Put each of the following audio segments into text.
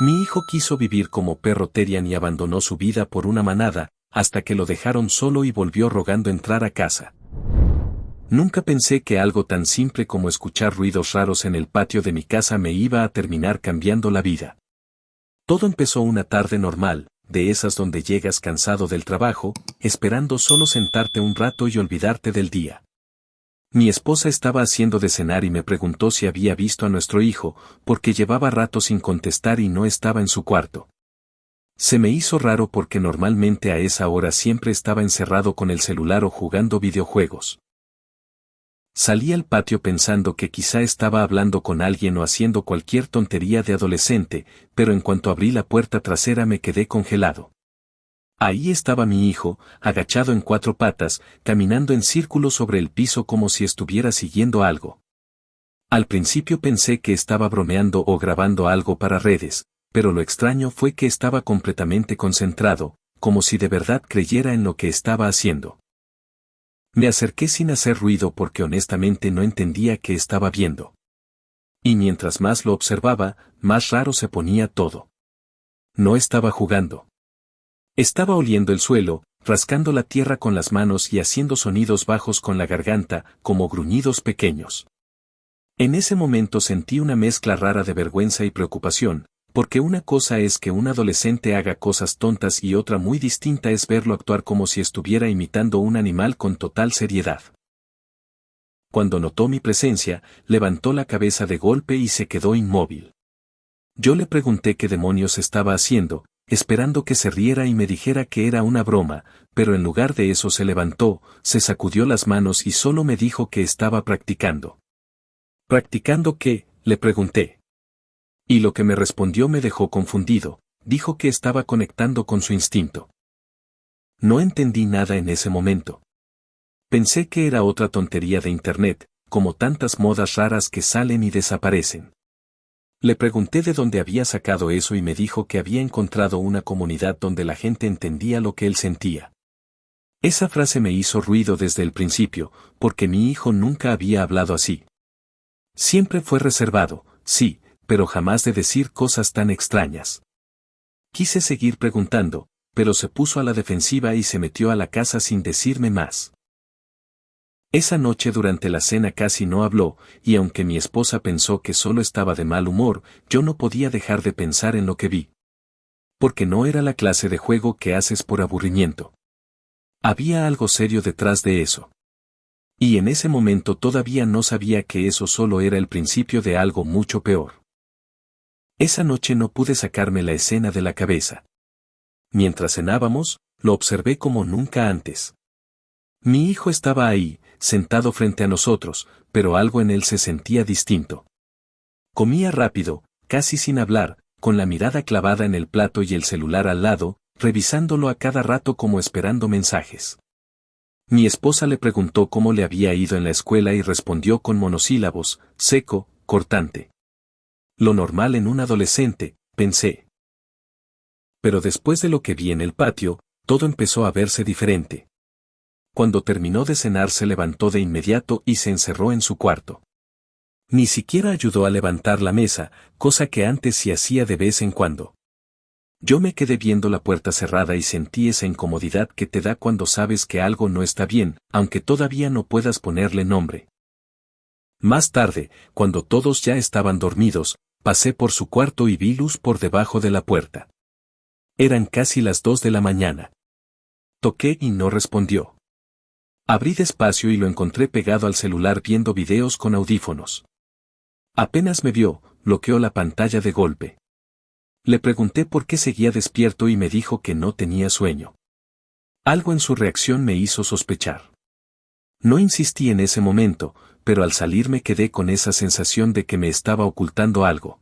Mi hijo quiso vivir como perro terrier y abandonó su vida por una manada, hasta que lo dejaron solo y volvió rogando entrar a casa. Nunca pensé que algo tan simple como escuchar ruidos raros en el patio de mi casa me iba a terminar cambiando la vida. Todo empezó una tarde normal, de esas donde llegas cansado del trabajo, esperando solo sentarte un rato y olvidarte del día. Mi esposa estaba haciendo de cenar y me preguntó si había visto a nuestro hijo, porque llevaba rato sin contestar y no estaba en su cuarto. Se me hizo raro porque normalmente a esa hora siempre estaba encerrado con el celular o jugando videojuegos. Salí al patio pensando que quizá estaba hablando con alguien o haciendo cualquier tontería de adolescente, pero en cuanto abrí la puerta trasera me quedé congelado. Ahí estaba mi hijo, agachado en 4 patas, caminando en círculos sobre el piso como si estuviera siguiendo algo. Al principio pensé que estaba bromeando o grabando algo para redes, pero lo extraño fue que estaba completamente concentrado, como si de verdad creyera en lo que estaba haciendo. Me acerqué sin hacer ruido porque honestamente no entendía qué estaba viendo. Y mientras más lo observaba, más raro se ponía todo. No estaba jugando. Estaba oliendo el suelo, rascando la tierra con las manos y haciendo sonidos bajos con la garganta, como gruñidos pequeños. En ese momento sentí una mezcla rara de vergüenza y preocupación, porque una cosa es que un adolescente haga cosas tontas y otra muy distinta es verlo actuar como si estuviera imitando un animal con total seriedad. Cuando notó mi presencia, levantó la cabeza de golpe y se quedó inmóvil. Yo le pregunté qué demonios estaba haciendo, esperando que se riera y me dijera que era una broma, pero en lugar de eso se levantó, se sacudió las manos y solo me dijo que estaba practicando. ¿Practicando qué?, le pregunté. Y lo que me respondió me dejó confundido, dijo que estaba conectando con su instinto. No entendí nada en ese momento. Pensé que era otra tontería de internet, como tantas modas raras que salen y desaparecen. Le pregunté de dónde había sacado eso y me dijo que había encontrado una comunidad donde la gente entendía lo que él sentía. Esa frase me hizo ruido desde el principio, porque mi hijo nunca había hablado así. Siempre fue reservado, sí, pero jamás de decir cosas tan extrañas. Quise seguir preguntando, pero se puso a la defensiva y se metió a la casa sin decirme más. Esa noche durante la cena casi no habló, y aunque mi esposa pensó que solo estaba de mal humor, yo no podía dejar de pensar en lo que vi. Porque no era la clase de juego que haces por aburrimiento. Había algo serio detrás de eso. Y en ese momento todavía no sabía que eso solo era el principio de algo mucho peor. Esa noche no pude sacarme la escena de la cabeza. Mientras cenábamos, lo observé como nunca antes. Mi hijo estaba ahí, sentado frente a nosotros, pero algo en él se sentía distinto. Comía rápido, casi sin hablar, con la mirada clavada en el plato y el celular al lado, revisándolo a cada rato como esperando mensajes. Mi esposa le preguntó cómo le había ido en la escuela y respondió con monosílabos, seco, cortante. Lo normal en un adolescente, pensé. Pero después de lo que vi en el patio, todo empezó a verse diferente. Cuando terminó de cenar se levantó de inmediato y se encerró en su cuarto. Ni siquiera ayudó a levantar la mesa, cosa que antes sí hacía de vez en cuando. Yo me quedé viendo la puerta cerrada y sentí esa incomodidad que te da cuando sabes que algo no está bien, aunque todavía no puedas ponerle nombre. Más tarde, cuando todos ya estaban dormidos, pasé por su cuarto y vi luz por debajo de la puerta. Eran casi las 2 de la mañana. Toqué y no respondió. Abrí despacio y lo encontré pegado al celular viendo videos con audífonos. Apenas me vio, bloqueó la pantalla de golpe. Le pregunté por qué seguía despierto y me dijo que no tenía sueño. Algo en su reacción me hizo sospechar. No insistí en ese momento, pero al salir me quedé con esa sensación de que me estaba ocultando algo.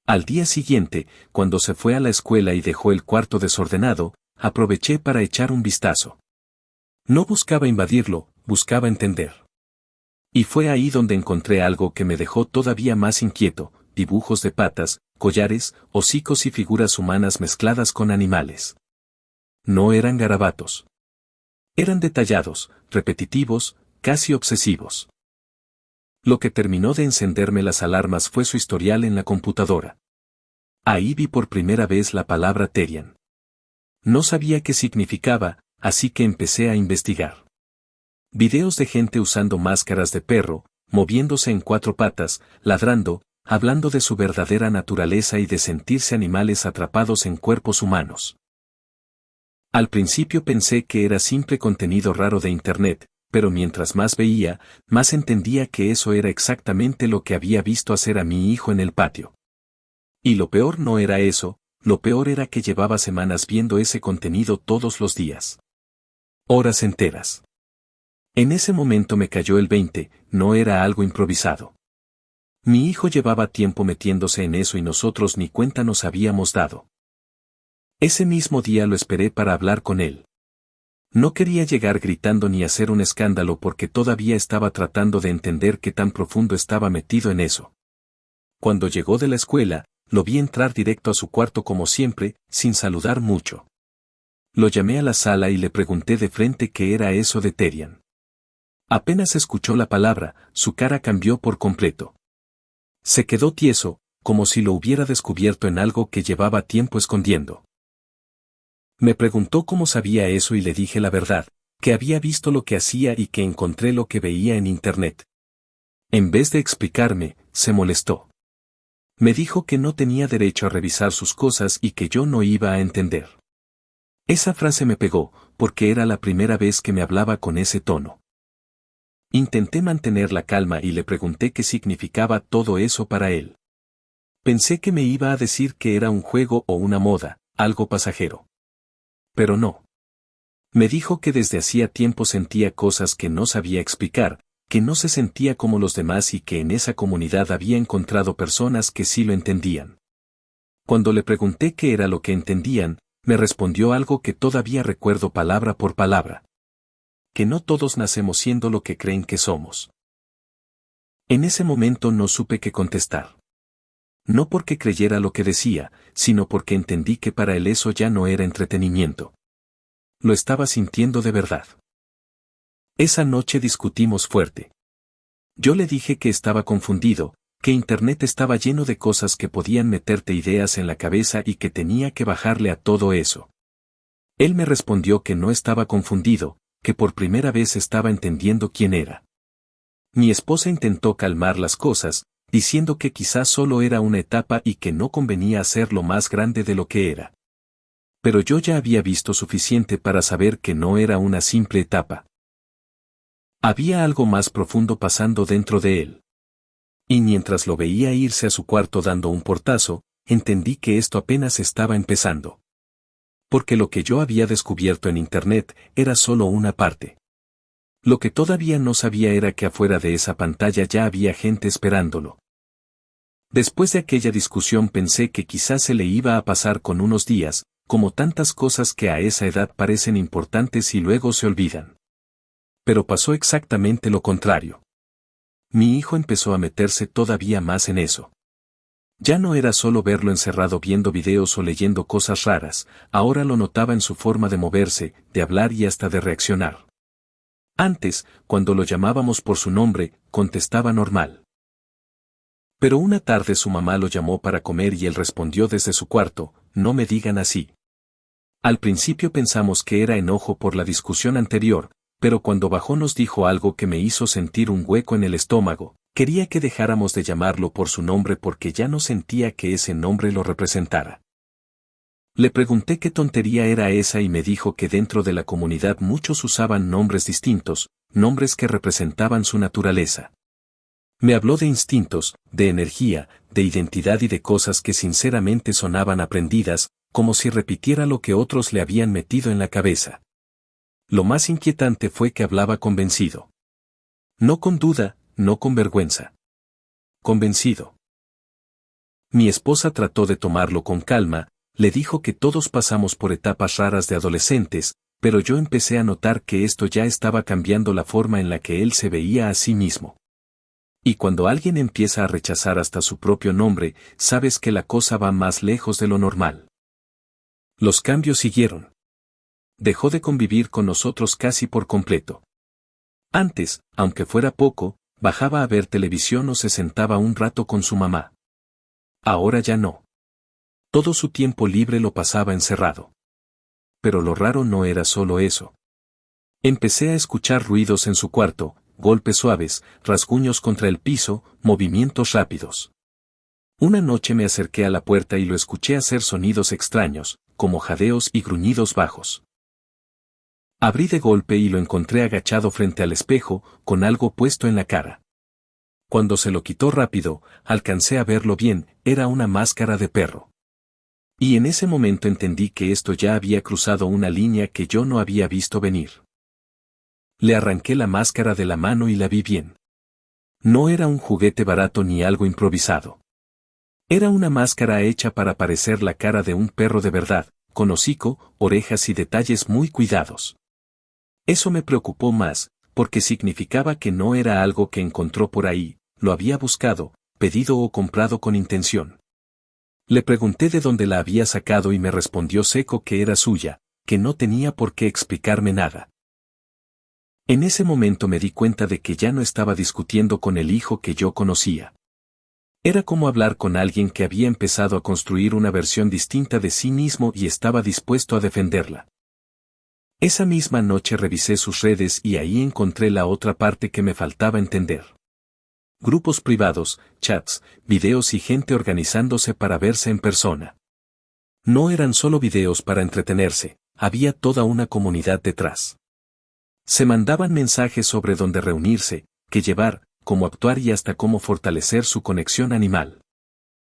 Al día siguiente, cuando se fue a la escuela y dejó el cuarto desordenado, aproveché para echar un vistazo. No buscaba invadirlo, buscaba entender. Y fue ahí donde encontré algo que me dejó todavía más inquieto, dibujos de patas, collares, hocicos y figuras humanas mezcladas con animales. No eran garabatos. Eran detallados, repetitivos, casi obsesivos. Lo que terminó de encenderme las alarmas fue su historial en la computadora. Ahí vi por primera vez la palabra Terian. No sabía qué significaba, así que empecé a investigar. Videos de gente usando máscaras de perro, moviéndose en cuatro patas, ladrando, hablando de su verdadera naturaleza y de sentirse animales atrapados en cuerpos humanos. Al principio pensé que era simple contenido raro de Internet, pero mientras más veía, más entendía que eso era exactamente lo que había visto hacer a mi hijo en el patio. Y lo peor no era eso, lo peor era que llevaba semanas viendo ese contenido todos los días. Horas enteras. En ese momento me cayó el 20, no era algo improvisado. Mi hijo llevaba tiempo metiéndose en eso y nosotros ni cuenta nos habíamos dado. Ese mismo día lo esperé para hablar con él. No quería llegar gritando ni hacer un escándalo porque todavía estaba tratando de entender qué tan profundo estaba metido en eso. Cuando llegó de la escuela, lo vi entrar directo a su cuarto como siempre, sin saludar mucho. Lo llamé a la sala y le pregunté de frente qué era eso de Terian. Apenas escuchó la palabra, su cara cambió por completo. Se quedó tieso, como si lo hubiera descubierto en algo que llevaba tiempo escondiendo. Me preguntó cómo sabía eso y le dije la verdad, que había visto lo que hacía y que encontré lo que veía en Internet. En vez de explicarme, se molestó. Me dijo que no tenía derecho a revisar sus cosas y que yo no iba a entender. Esa frase me pegó, porque era la primera vez que me hablaba con ese tono. Intenté mantener la calma y le pregunté qué significaba todo eso para él. Pensé que me iba a decir que era un juego o una moda, algo pasajero. Pero no. Me dijo que desde hacía tiempo sentía cosas que no sabía explicar, que no se sentía como los demás y que en esa comunidad había encontrado personas que sí lo entendían. Cuando le pregunté qué era lo que entendían, me respondió algo que todavía recuerdo palabra por palabra. Que no todos nacemos siendo lo que creen que somos. En ese momento no supe qué contestar. No porque creyera lo que decía, sino porque entendí que para él eso ya no era entretenimiento. Lo estaba sintiendo de verdad. Esa noche discutimos fuerte. Yo le dije que estaba confundido, que Internet estaba lleno de cosas que podían meterte ideas en la cabeza y que tenía que bajarle a todo eso. Él me respondió que no estaba confundido, que por primera vez estaba entendiendo quién era. Mi esposa intentó calmar las cosas, diciendo que quizás solo era una etapa y que no convenía hacerlo más grande de lo que era. Pero yo ya había visto suficiente para saber que no era una simple etapa. Había algo más profundo pasando dentro de él. Y mientras lo veía irse a su cuarto dando un portazo, entendí que esto apenas estaba empezando. Porque lo que yo había descubierto en Internet era solo una parte. Lo que todavía no sabía era que afuera de esa pantalla ya había gente esperándolo. Después de aquella discusión pensé que quizás se le iba a pasar con unos días, como tantas cosas que a esa edad parecen importantes y luego se olvidan. Pero pasó exactamente lo contrario. Mi hijo empezó a meterse todavía más en eso. Ya no era solo verlo encerrado viendo videos o leyendo cosas raras, ahora lo notaba en su forma de moverse, de hablar y hasta de reaccionar. Antes, cuando lo llamábamos por su nombre, contestaba normal. Pero una tarde su mamá lo llamó para comer y él respondió desde su cuarto, no me digan así. Al principio pensamos que era enojo por la discusión anterior, pero cuando bajó nos dijo algo que me hizo sentir un hueco en el estómago. Quería que dejáramos de llamarlo por su nombre porque ya no sentía que ese nombre lo representara. Le pregunté qué tontería era esa y me dijo que dentro de la comunidad muchos usaban nombres distintos, nombres que representaban su naturaleza. Me habló de instintos, de energía, de identidad y de cosas que sinceramente sonaban aprendidas, como si repitiera lo que otros le habían metido en la cabeza. Lo más inquietante fue que hablaba convencido. No con duda, no con vergüenza. Convencido. Mi esposa trató de tomarlo con calma, le dijo que todos pasamos por etapas raras de adolescentes, pero yo empecé a notar que esto ya estaba cambiando la forma en la que él se veía a sí mismo. Y cuando alguien empieza a rechazar hasta su propio nombre, sabes que la cosa va más lejos de lo normal. Los cambios siguieron. Dejó de convivir con nosotros casi por completo. Antes, aunque fuera poco, bajaba a ver televisión o se sentaba un rato con su mamá. Ahora ya no. Todo su tiempo libre lo pasaba encerrado. Pero lo raro no era solo eso. Empecé a escuchar ruidos en su cuarto, golpes suaves, rasguños contra el piso, movimientos rápidos. Una noche me acerqué a la puerta y lo escuché hacer sonidos extraños, como jadeos y gruñidos bajos. Abrí de golpe y lo encontré agachado frente al espejo, con algo puesto en la cara. Cuando se lo quitó rápido, alcancé a verlo bien, era una máscara de perro. Y en ese momento entendí que esto ya había cruzado una línea que yo no había visto venir. Le arranqué la máscara de la mano y la vi bien. No era un juguete barato ni algo improvisado. Era una máscara hecha para parecer la cara de un perro de verdad, con hocico, orejas y detalles muy cuidados. Eso me preocupó más, porque significaba que no era algo que encontró por ahí, lo había buscado, pedido o comprado con intención. Le pregunté de dónde la había sacado y me respondió seco que era suya, que no tenía por qué explicarme nada. En ese momento me di cuenta de que ya no estaba discutiendo con el hijo que yo conocía. Era como hablar con alguien que había empezado a construir una versión distinta de sí mismo y estaba dispuesto a defenderla. Esa misma noche revisé sus redes y ahí encontré la otra parte que me faltaba entender. Grupos privados, chats, videos y gente organizándose para verse en persona. No eran solo videos para entretenerse, había toda una comunidad detrás. Se mandaban mensajes sobre dónde reunirse, qué llevar, cómo actuar y hasta cómo fortalecer su conexión animal.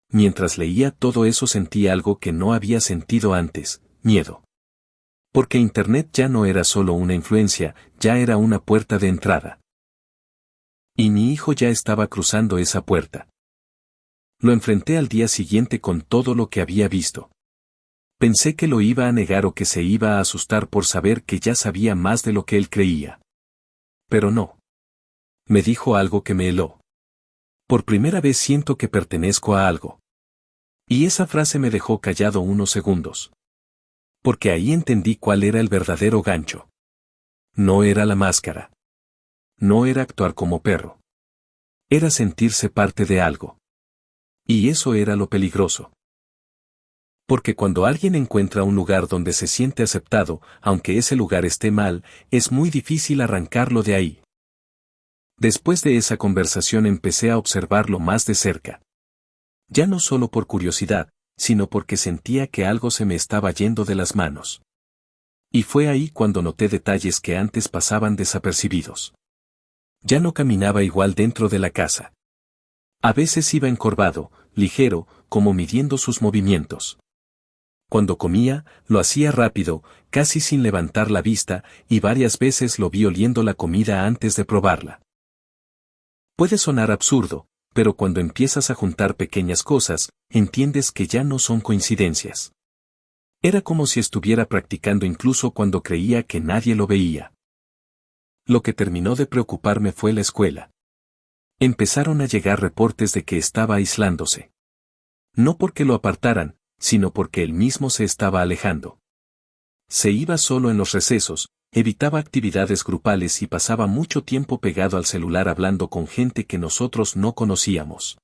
Mientras leía todo eso sentí algo que no había sentido antes, miedo. Porque Internet ya no era solo una influencia, ya era una puerta de entrada. Y mi hijo ya estaba cruzando esa puerta. Lo enfrenté al día siguiente con todo lo que había visto. Pensé que lo iba a negar o que se iba a asustar por saber que ya sabía más de lo que él creía. Pero no. Me dijo algo que me heló. Por primera vez siento que pertenezco a algo. Y esa frase me dejó callado unos segundos. Porque ahí entendí cuál era el verdadero gancho. No era la máscara. No era actuar como perro. Era sentirse parte de algo. Y eso era lo peligroso. Porque cuando alguien encuentra un lugar donde se siente aceptado, aunque ese lugar esté mal, es muy difícil arrancarlo de ahí. Después de esa conversación empecé a observarlo más de cerca. Ya no solo por curiosidad, sino porque sentía que algo se me estaba yendo de las manos. Y fue ahí cuando noté detalles que antes pasaban desapercibidos. Ya no caminaba igual dentro de la casa. A veces iba encorvado, ligero, como midiendo sus movimientos. Cuando comía, lo hacía rápido, casi sin levantar la vista, y varias veces lo vi oliendo la comida antes de probarla. Puede sonar absurdo, pero cuando empiezas a juntar pequeñas cosas, entiendes que ya no son coincidencias. Era como si estuviera practicando incluso cuando creía que nadie lo veía. Lo que terminó de preocuparme fue la escuela. Empezaron a llegar reportes de que estaba aislándose. No porque lo apartaran, sino porque él mismo se estaba alejando. Se iba solo en los recesos, evitaba actividades grupales y pasaba mucho tiempo pegado al celular hablando con gente que nosotros no conocíamos.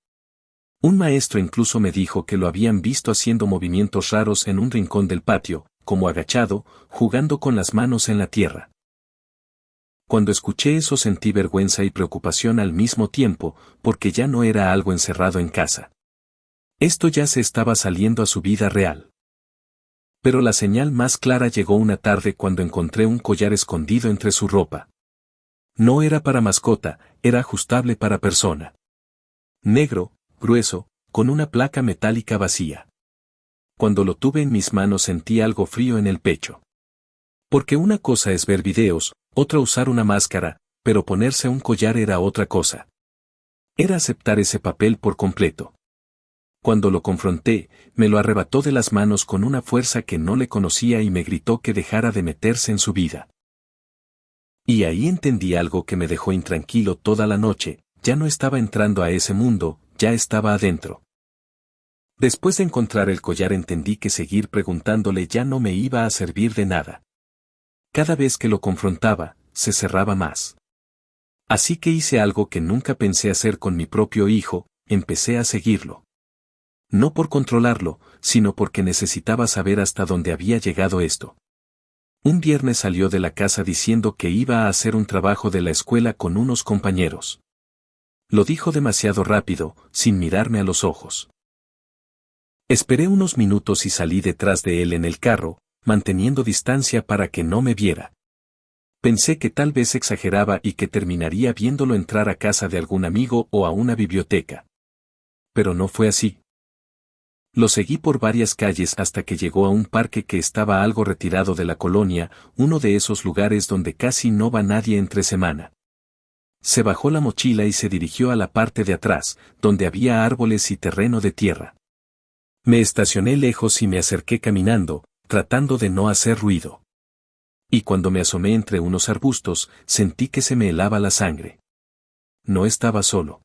Un maestro incluso me dijo que lo habían visto haciendo movimientos raros en un rincón del patio, como agachado, jugando con las manos en la tierra. Cuando escuché eso sentí vergüenza y preocupación al mismo tiempo, porque ya no era algo encerrado en casa. Esto ya se estaba saliendo a su vida real. Pero la señal más clara llegó una tarde cuando encontré un collar escondido entre su ropa. No era para mascota, era ajustable para persona. Negro, grueso, con una placa metálica vacía. Cuando lo tuve en mis manos sentí algo frío en el pecho. Porque una cosa es ver videos, otra usar una máscara, pero ponerse un collar era otra cosa. Era aceptar ese papel por completo. Cuando lo confronté, me lo arrebató de las manos con una fuerza que no le conocía y me gritó que dejara de meterse en su vida. Y ahí entendí algo que me dejó intranquilo toda la noche, ya no estaba entrando a ese mundo, ya estaba adentro. Después de encontrar el collar entendí que seguir preguntándole ya no me iba a servir de nada. Cada vez que lo confrontaba, se cerraba más. Así que hice algo que nunca pensé hacer con mi propio hijo, empecé a seguirlo. No por controlarlo, sino porque necesitaba saber hasta dónde había llegado esto. Un viernes salió de la casa diciendo que iba a hacer un trabajo de la escuela con unos compañeros. Lo dijo demasiado rápido, sin mirarme a los ojos. Esperé unos minutos y salí detrás de él en el carro, manteniendo distancia para que no me viera. Pensé que tal vez exageraba y que terminaría viéndolo entrar a casa de algún amigo o a una biblioteca. Pero no fue así. Lo seguí por varias calles hasta que llegó a un parque que estaba algo retirado de la colonia, uno de esos lugares donde casi no va nadie entre semana. Se bajó la mochila y se dirigió a la parte de atrás, donde había árboles y terreno de tierra. Me estacioné lejos y me acerqué caminando, tratando de no hacer ruido. Y cuando me asomé entre unos arbustos, sentí que se me helaba la sangre. No estaba solo.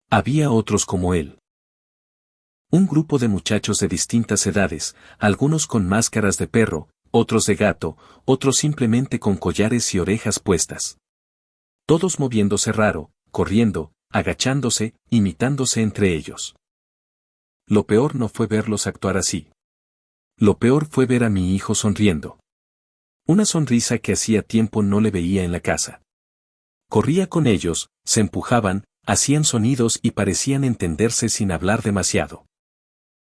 Había otros como él. Un grupo de muchachos de distintas edades, algunos con máscaras de perro, otros de gato, otros simplemente con collares y orejas puestas. Todos moviéndose raro, corriendo, agachándose, imitándose entre ellos. Lo peor no fue verlos actuar así. Lo peor fue ver a mi hijo sonriendo. Una sonrisa que hacía tiempo no le veía en la casa. Corría con ellos, se empujaban, hacían sonidos y parecían entenderse sin hablar demasiado.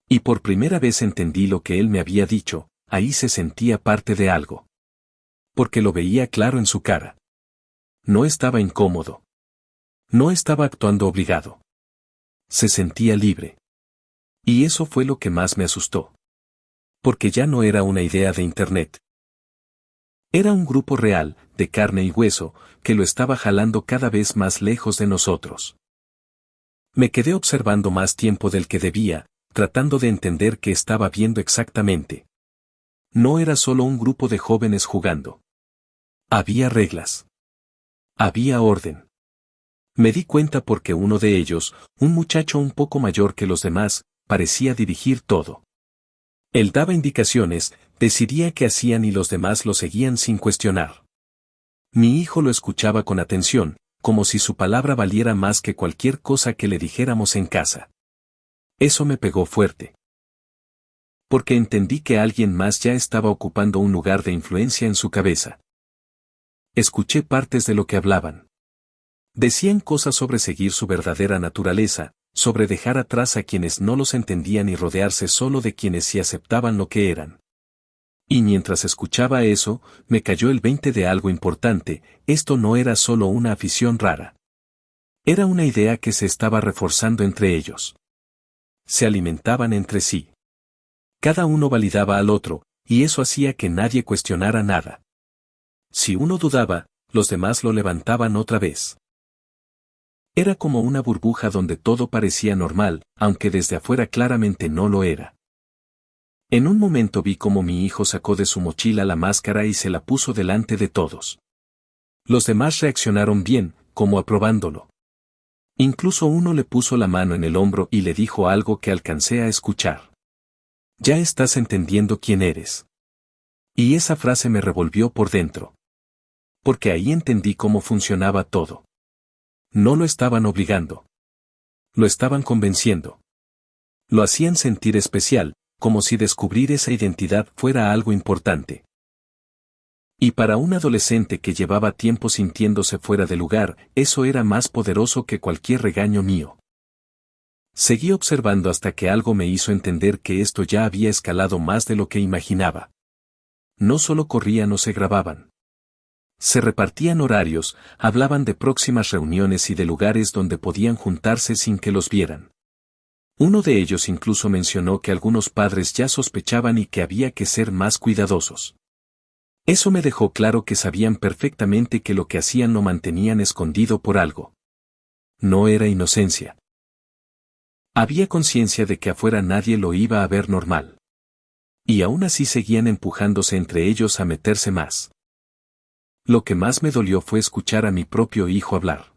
Y por primera vez entendí lo que él me había dicho, ahí se sentía parte de algo. Porque lo veía claro en su cara. No estaba incómodo. No estaba actuando obligado. Se sentía libre. Y eso fue lo que más me asustó. Porque ya no era una idea de internet. Era un grupo real, de carne y hueso, que lo estaba jalando cada vez más lejos de nosotros. Me quedé observando más tiempo del que debía, tratando de entender qué estaba viendo exactamente. No era solo un grupo de jóvenes jugando. Había reglas. Había orden. Me di cuenta porque uno de ellos, un muchacho un poco mayor que los demás, parecía dirigir todo. Él daba indicaciones, decidía qué hacían y los demás lo seguían sin cuestionar. Mi hijo lo escuchaba con atención, como si su palabra valiera más que cualquier cosa que le dijéramos en casa. Eso me pegó fuerte. Porque entendí que alguien más ya estaba ocupando un lugar de influencia en su cabeza. Escuché partes de lo que hablaban. Decían cosas sobre seguir su verdadera naturaleza, sobre dejar atrás a quienes no los entendían y rodearse solo de quienes sí aceptaban lo que eran. Y mientras escuchaba eso, me cayó el 20 de algo importante, esto no era solo una afición rara. Era una idea que se estaba reforzando entre ellos. Se alimentaban entre sí. Cada uno validaba al otro, y eso hacía que nadie cuestionara nada. Si uno dudaba, los demás lo levantaban otra vez. Era como una burbuja donde todo parecía normal, aunque desde afuera claramente no lo era. En un momento vi cómo mi hijo sacó de su mochila la máscara y se la puso delante de todos. Los demás reaccionaron bien, como aprobándolo. Incluso uno le puso la mano en el hombro y le dijo algo que alcancé a escuchar. Ya estás entendiendo quién eres. Y esa frase me revolvió por dentro. Porque ahí entendí cómo funcionaba todo. No lo estaban obligando. Lo estaban convenciendo. Lo hacían sentir especial, como si descubrir esa identidad fuera algo importante. Y para un adolescente que llevaba tiempo sintiéndose fuera de lugar, eso era más poderoso que cualquier regaño mío. Seguí observando hasta que algo me hizo entender que esto ya había escalado más de lo que imaginaba. No solo corrían o se grababan. Se repartían horarios, hablaban de próximas reuniones y de lugares donde podían juntarse sin que los vieran. Uno de ellos incluso mencionó que algunos padres ya sospechaban y que había que ser más cuidadosos. Eso me dejó claro que sabían perfectamente que lo que hacían lo mantenían escondido por algo. No era inocencia. Había conciencia de que afuera nadie lo iba a ver normal. Y aún así seguían empujándose entre ellos a meterse más. Lo que más me dolió fue escuchar a mi propio hijo hablar.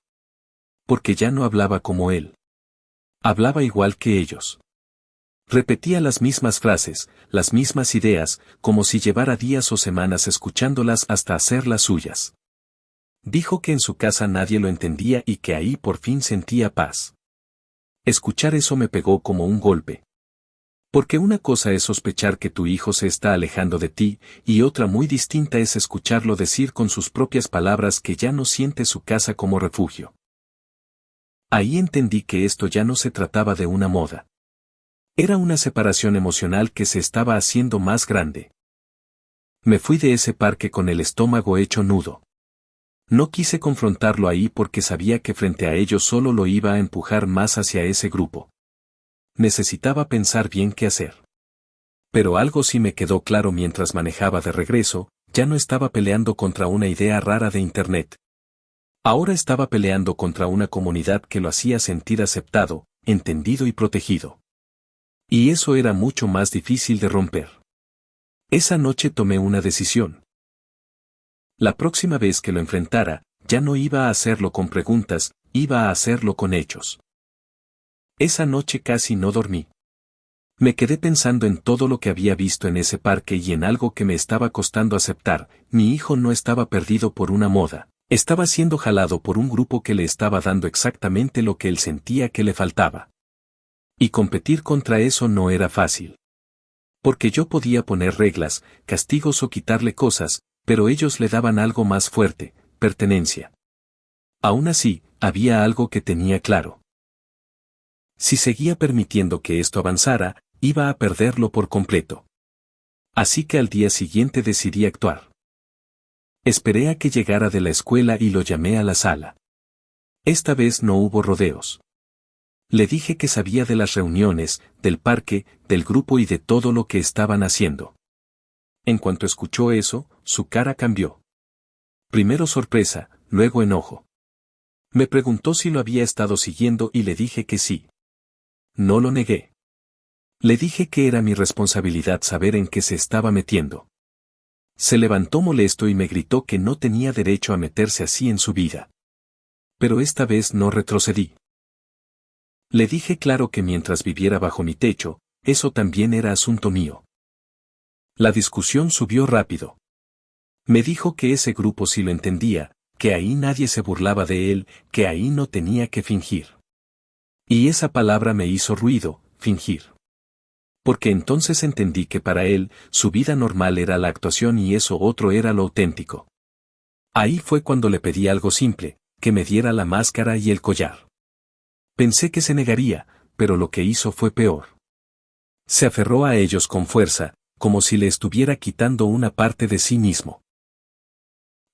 Porque ya no hablaba como él. Hablaba igual que ellos. Repetía las mismas frases, las mismas ideas, como si llevara días o semanas escuchándolas hasta hacerlas suyas. Dijo que en su casa nadie lo entendía y que ahí por fin sentía paz. Escuchar eso me pegó como un golpe. Porque una cosa es sospechar que tu hijo se está alejando de ti, y otra muy distinta es escucharlo decir con sus propias palabras que ya no siente su casa como refugio. Ahí entendí que esto ya no se trataba de una moda. Era una separación emocional que se estaba haciendo más grande. Me fui de ese parque con el estómago hecho nudo. No quise confrontarlo ahí porque sabía que frente a ellos solo lo iba a empujar más hacia ese grupo. Necesitaba pensar bien qué hacer. Pero algo sí me quedó claro mientras manejaba de regreso, ya no estaba peleando contra una idea rara de Internet. Ahora estaba peleando contra una comunidad que lo hacía sentir aceptado, entendido y protegido. Y eso era mucho más difícil de romper. Esa noche tomé una decisión. La próxima vez que lo enfrentara, ya no iba a hacerlo con preguntas, iba a hacerlo con hechos. Esa noche casi no dormí. Me quedé pensando en todo lo que había visto en ese parque y en algo que me estaba costando aceptar. Mi hijo no estaba perdido por una moda, estaba siendo jalado por un grupo que le estaba dando exactamente lo que él sentía que le faltaba. Y competir contra eso no era fácil. Porque yo podía poner reglas, castigos o quitarle cosas, pero ellos le daban algo más fuerte, pertenencia. Aún así, había algo que tenía claro. Si seguía permitiendo que esto avanzara, iba a perderlo por completo. Así que al día siguiente decidí actuar. Esperé a que llegara de la escuela y lo llamé a la sala. Esta vez no hubo rodeos. Le dije que sabía de las reuniones, del parque, del grupo y de todo lo que estaban haciendo. En cuanto escuchó eso, su cara cambió. Primero sorpresa, luego enojo. Me preguntó si lo había estado siguiendo y le dije que sí. No lo negué. Le dije que era mi responsabilidad saber en qué se estaba metiendo. Se levantó molesto y me gritó que no tenía derecho a meterse así en su vida. Pero esta vez no retrocedí. Le dije claro que mientras viviera bajo mi techo, eso también era asunto mío. La discusión subió rápido. Me dijo que ese grupo sí lo entendía, que ahí nadie se burlaba de él, que ahí no tenía que fingir. Y esa palabra me hizo ruido, fingir. Porque entonces entendí que para él, su vida normal era la actuación y eso otro era lo auténtico. Ahí fue cuando le pedí algo simple, que me diera la máscara y el collar. Pensé que se negaría, pero lo que hizo fue peor. Se aferró a ellos con fuerza, como si le estuviera quitando una parte de sí mismo.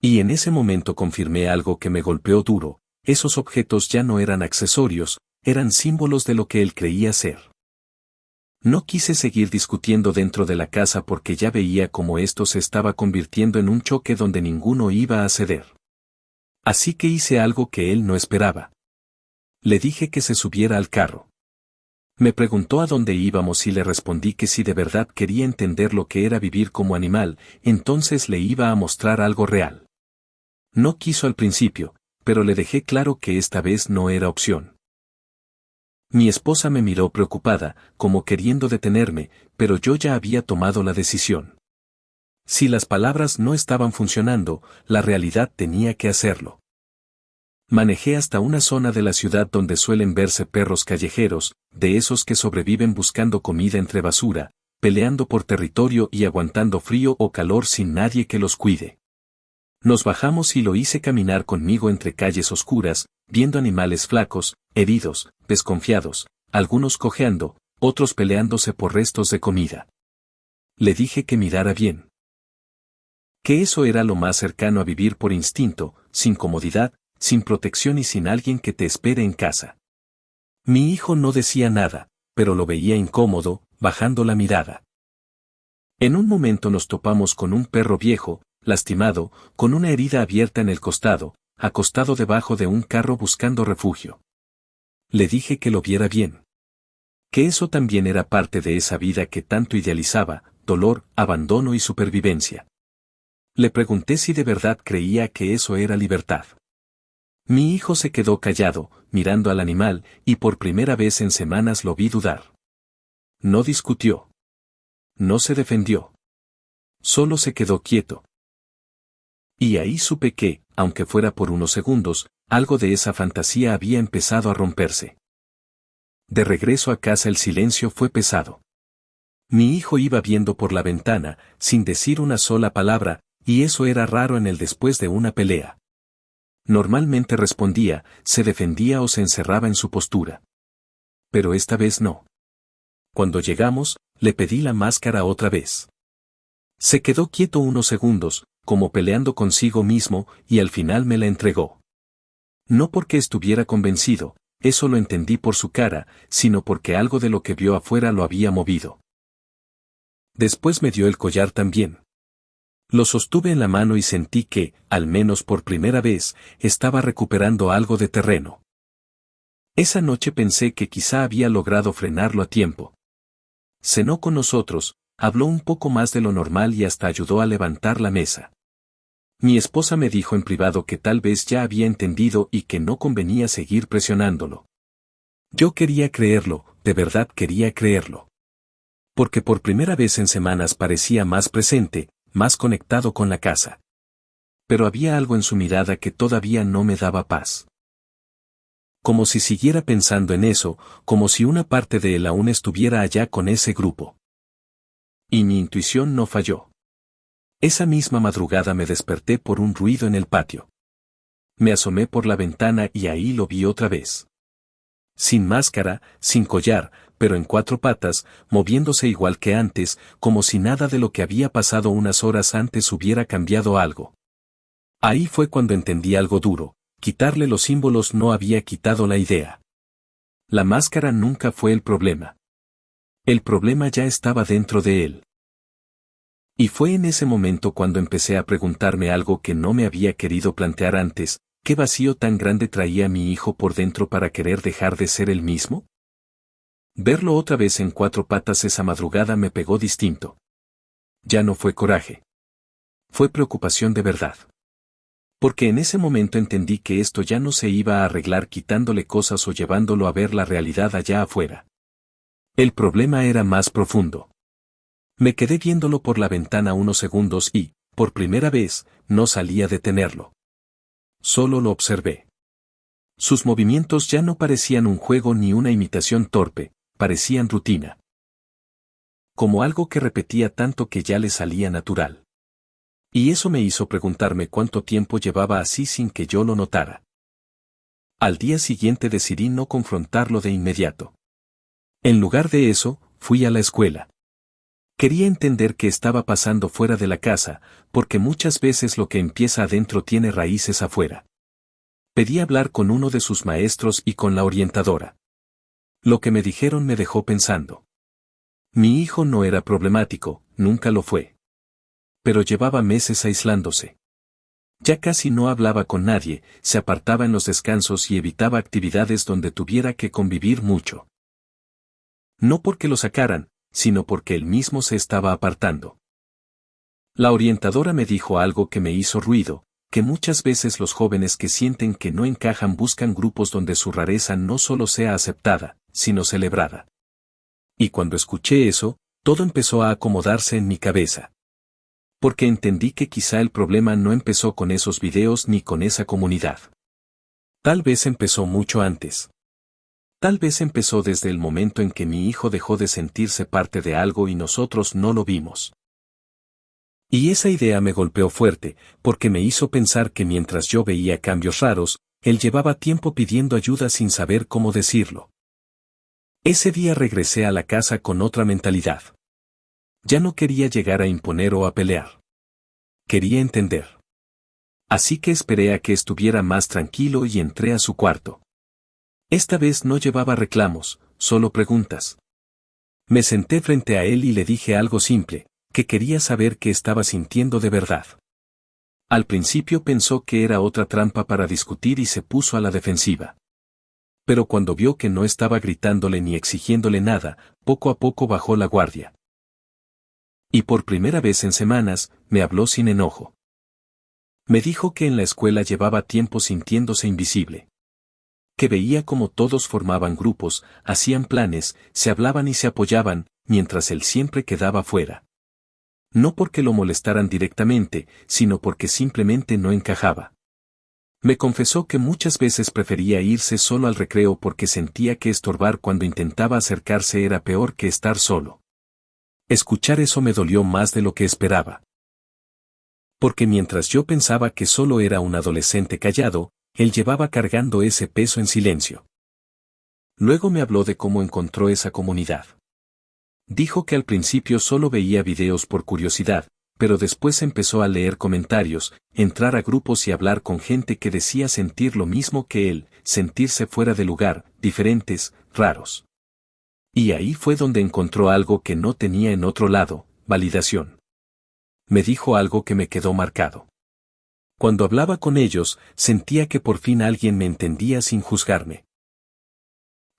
Y en ese momento confirmé algo que me golpeó duro, esos objetos ya no eran accesorios, eran símbolos de lo que él creía ser. No quise seguir discutiendo dentro de la casa porque ya veía cómo esto se estaba convirtiendo en un choque donde ninguno iba a ceder. Así que hice algo que él no esperaba. Le dije que se subiera al carro. Me preguntó a dónde íbamos y le respondí que si de verdad quería entender lo que era vivir como animal, entonces le iba a mostrar algo real. No quiso al principio, pero le dejé claro que esta vez no era opción. Mi esposa me miró preocupada, como queriendo detenerme, pero yo ya había tomado la decisión. Si las palabras no estaban funcionando, la realidad tenía que hacerlo. Manejé hasta una zona de la ciudad donde suelen verse perros callejeros, de esos que sobreviven buscando comida entre basura, peleando por territorio y aguantando frío o calor sin nadie que los cuide. Nos bajamos y lo hice caminar conmigo entre calles oscuras, viendo animales flacos, heridos, desconfiados, algunos cojeando, otros peleándose por restos de comida. Le dije que mirara bien. Que eso era lo más cercano a vivir por instinto, sin comodidad, sin protección y sin alguien que te espere en casa. Mi hijo no decía nada, pero lo veía incómodo, bajando la mirada. En un momento nos topamos con un perro viejo, lastimado, con una herida abierta en el costado, acostado debajo de un carro buscando refugio. Le dije que lo viera bien. Que eso también era parte de esa vida que tanto idealizaba, dolor, abandono y supervivencia. Le pregunté si de verdad creía que eso era libertad. Mi hijo se quedó callado, mirando al animal, y por primera vez en semanas lo vi dudar. No discutió. No se defendió. Solo se quedó quieto. Y ahí supe que, aunque fuera por unos segundos, algo de esa fantasía había empezado a romperse. De regreso a casa el silencio fue pesado. Mi hijo iba viendo por la ventana, sin decir una sola palabra, y eso era raro en él después de una pelea. Normalmente respondía, se defendía o se encerraba en su postura. Pero esta vez no. Cuando llegamos, le pedí la máscara otra vez. Se quedó quieto unos segundos, como peleando consigo mismo, y al final me la entregó. No porque estuviera convencido, eso lo entendí por su cara, sino porque algo de lo que vio afuera lo había movido. Después me dio el collar también. Lo sostuve en la mano y sentí que, al menos por primera vez, estaba recuperando algo de terreno. Esa noche pensé que quizá había logrado frenarlo a tiempo. Cenó con nosotros, habló un poco más de lo normal y hasta ayudó a levantar la mesa. Mi esposa me dijo en privado que tal vez ya había entendido y que no convenía seguir presionándolo. Yo quería creerlo, de verdad quería creerlo. Porque por primera vez en semanas parecía más presente, más conectado con la casa. Pero había algo en su mirada que todavía no me daba paz. Como si siguiera pensando en eso, como si una parte de él aún estuviera allá con ese grupo. Y mi intuición no falló. Esa misma madrugada me desperté por un ruido en el patio. Me asomé por la ventana y ahí lo vi otra vez. Sin máscara, sin collar, pero en cuatro patas, moviéndose igual que antes, como si nada de lo que había pasado unas horas antes hubiera cambiado algo. Ahí fue cuando entendí algo duro, quitarle los símbolos no había quitado la idea. La máscara nunca fue el problema. El problema ya estaba dentro de él. Y fue en ese momento cuando empecé a preguntarme algo que no me había querido plantear antes, ¿qué vacío tan grande traía mi hijo por dentro para querer dejar de ser él mismo? Verlo otra vez en cuatro patas esa madrugada me pegó distinto. Ya no fue coraje. Fue preocupación de verdad. Porque en ese momento entendí que esto ya no se iba a arreglar quitándole cosas o llevándolo a ver la realidad allá afuera. El problema era más profundo. Me quedé viéndolo por la ventana unos segundos y, por primera vez, no salí a detenerlo. Solo lo observé. Sus movimientos ya no parecían un juego ni una imitación torpe, parecían rutina. Como algo que repetía tanto que ya le salía natural. Y eso me hizo preguntarme cuánto tiempo llevaba así sin que yo lo notara. Al día siguiente decidí no confrontarlo de inmediato. En lugar de eso, fui a la escuela. Quería entender qué estaba pasando fuera de la casa, porque muchas veces lo que empieza adentro tiene raíces afuera. Pedí hablar con uno de sus maestros y con la orientadora. Lo que me dijeron me dejó pensando. Mi hijo no era problemático, nunca lo fue. Pero llevaba meses aislándose. Ya casi no hablaba con nadie, se apartaba en los descansos y evitaba actividades donde tuviera que convivir mucho. No porque lo sacaran, sino porque él mismo se estaba apartando. La orientadora me dijo algo que me hizo ruido, que muchas veces los jóvenes que sienten que no encajan buscan grupos donde su rareza no solo sea aceptada, sino celebrada. Y cuando escuché eso, todo empezó a acomodarse en mi cabeza. Porque entendí que quizá el problema no empezó con esos videos ni con esa comunidad. Tal vez empezó mucho antes. Tal vez empezó desde el momento en que mi hijo dejó de sentirse parte de algo y nosotros no lo vimos. Y esa idea me golpeó fuerte, porque me hizo pensar que mientras yo veía cambios raros, él llevaba tiempo pidiendo ayuda sin saber cómo decirlo. Ese día regresé a la casa con otra mentalidad. Ya no quería llegar a imponer o a pelear. Quería entender. Así que esperé a que estuviera más tranquilo y entré a su cuarto. Esta vez no llevaba reclamos, solo preguntas. Me senté frente a él y le dije algo simple, que quería saber qué estaba sintiendo de verdad. Al principio pensó que era otra trampa para discutir y se puso a la defensiva. Pero cuando vio que no estaba gritándole ni exigiéndole nada, poco a poco bajó la guardia. Y por primera vez en semanas, me habló sin enojo. Me dijo que en la escuela llevaba tiempo sintiéndose invisible. Que veía como todos formaban grupos, hacían planes, se hablaban y se apoyaban, mientras él siempre quedaba fuera. No porque lo molestaran directamente, sino porque simplemente no encajaba. Me confesó que muchas veces prefería irse solo al recreo porque sentía que estorbar cuando intentaba acercarse era peor que estar solo. Escuchar eso me dolió más de lo que esperaba. Porque mientras yo pensaba que solo era un adolescente callado, él llevaba cargando ese peso en silencio. Luego me habló de cómo encontró esa comunidad. Dijo que al principio solo veía videos por curiosidad, pero después empezó a leer comentarios, entrar a grupos y hablar con gente que decía sentir lo mismo que él, sentirse fuera de lugar, diferentes, raros. Y ahí fue donde encontró algo que no tenía en otro lado, validación. Me dijo algo que me quedó marcado. Cuando hablaba con ellos, sentía que por fin alguien me entendía sin juzgarme.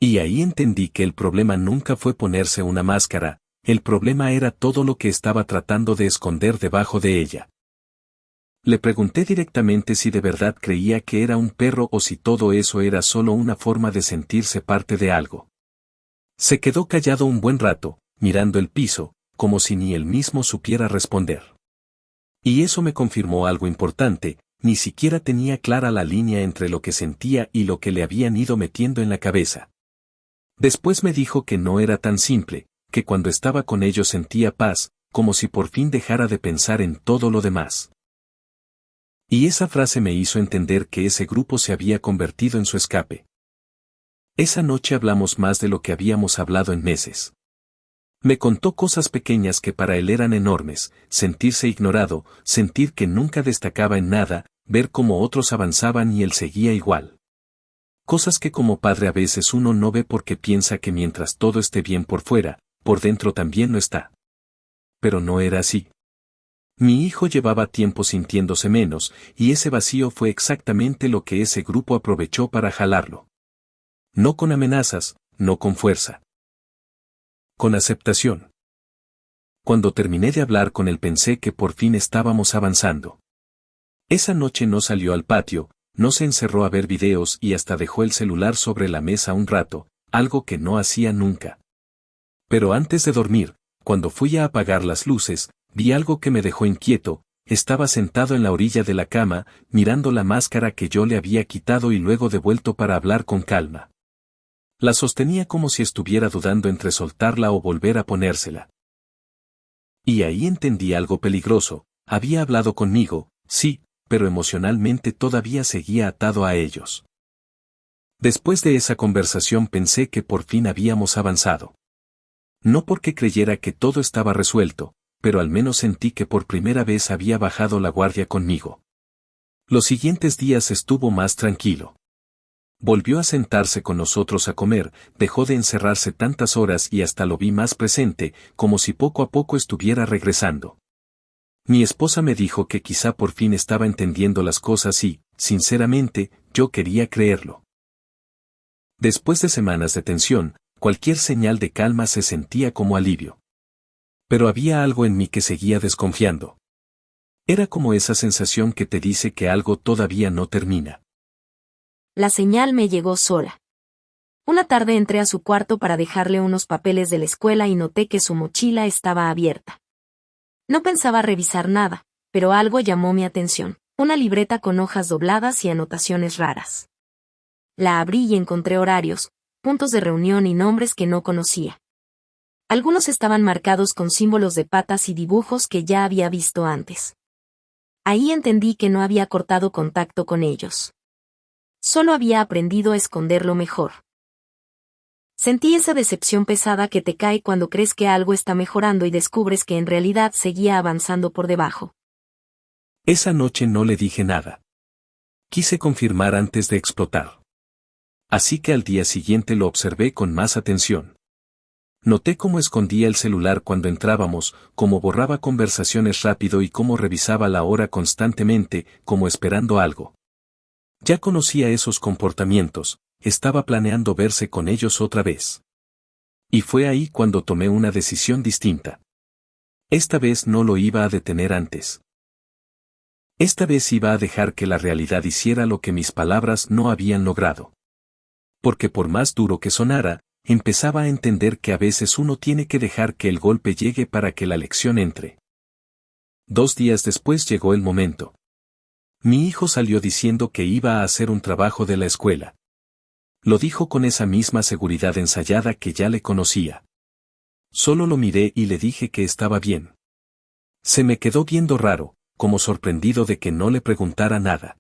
Y ahí entendí que el problema nunca fue ponerse una máscara, el problema era todo lo que estaba tratando de esconder debajo de ella. Le pregunté directamente si de verdad creía que era un perro o si todo eso era solo una forma de sentirse parte de algo. Se quedó callado un buen rato, mirando el piso, como si ni él mismo supiera responder. Y eso me confirmó algo importante, ni siquiera tenía clara la línea entre lo que sentía y lo que le habían ido metiendo en la cabeza. Después me dijo que no era tan simple, que cuando estaba con ellos sentía paz, como si por fin dejara de pensar en todo lo demás. Y esa frase me hizo entender que ese grupo se había convertido en su escape. Esa noche hablamos más de lo que habíamos hablado en meses. Me contó cosas pequeñas que para él eran enormes, sentirse ignorado, sentir que nunca destacaba en nada, ver cómo otros avanzaban y él seguía igual. Cosas que como padre a veces uno no ve porque piensa que mientras todo esté bien por fuera, por dentro también lo está. Pero no era así. Mi hijo llevaba tiempo sintiéndose menos, y ese vacío fue exactamente lo que ese grupo aprovechó para jalarlo. No con amenazas, no con fuerza. Con aceptación. Cuando terminé de hablar con él pensé que por fin estábamos avanzando. Esa noche no salió al patio, no se encerró a ver videos y hasta dejó el celular sobre la mesa un rato, algo que no hacía nunca. Pero antes de dormir, cuando fui a apagar las luces, vi algo que me dejó inquieto. Estaba sentado en la orilla de la cama, mirando la máscara que yo le había quitado y luego devuelto para hablar con calma. La sostenía como si estuviera dudando entre soltarla o volver a ponérsela. Y ahí entendí algo peligroso, había hablado conmigo, sí, pero emocionalmente todavía seguía atado a ellos. Después de esa conversación pensé que por fin habíamos avanzado. No porque creyera que todo estaba resuelto, pero al menos sentí que por primera vez había bajado la guardia conmigo. Los siguientes días estuvo más tranquilo. Volvió a sentarse con nosotros a comer, dejó de encerrarse tantas horas y hasta lo vi más presente, como si poco a poco estuviera regresando. Mi esposa me dijo que quizá por fin estaba entendiendo las cosas y, sinceramente, yo quería creerlo. Después de semanas de tensión, cualquier señal de calma se sentía como alivio. Pero había algo en mí que seguía desconfiando. Era como esa sensación que te dice que algo todavía no termina. La señal me llegó sola. Una tarde entré a su cuarto para dejarle unos papeles de la escuela y noté que su mochila estaba abierta. No pensaba revisar nada, pero algo llamó mi atención, una libreta con hojas dobladas y anotaciones raras. La abrí y encontré horarios, puntos de reunión y nombres que no conocía. Algunos estaban marcados con símbolos de patas y dibujos que ya había visto antes. Ahí entendí que no había cortado contacto con ellos. Solo había aprendido a esconderlo mejor. Sentí esa decepción pesada que te cae cuando crees que algo está mejorando y descubres que en realidad seguía avanzando por debajo. Esa noche no le dije nada. Quise confirmar antes de explotar. Así que al día siguiente lo observé con más atención. Noté cómo escondía el celular cuando entrábamos, cómo borraba conversaciones rápido y cómo revisaba la hora constantemente, como esperando algo. Ya conocía esos comportamientos, estaba planeando verse con ellos otra vez. Y fue ahí cuando tomé una decisión distinta. Esta vez no lo iba a detener antes. Esta vez iba a dejar que la realidad hiciera lo que mis palabras no habían logrado. Porque por más duro que sonara, empezaba a entender que a veces uno tiene que dejar que el golpe llegue para que la lección entre. 2 días después llegó el momento. Mi hijo salió diciendo que iba a hacer un trabajo de la escuela. Lo dijo con esa misma seguridad ensayada que ya le conocía. Solo lo miré y le dije que estaba bien. Se me quedó viendo raro, como sorprendido de que no le preguntara nada.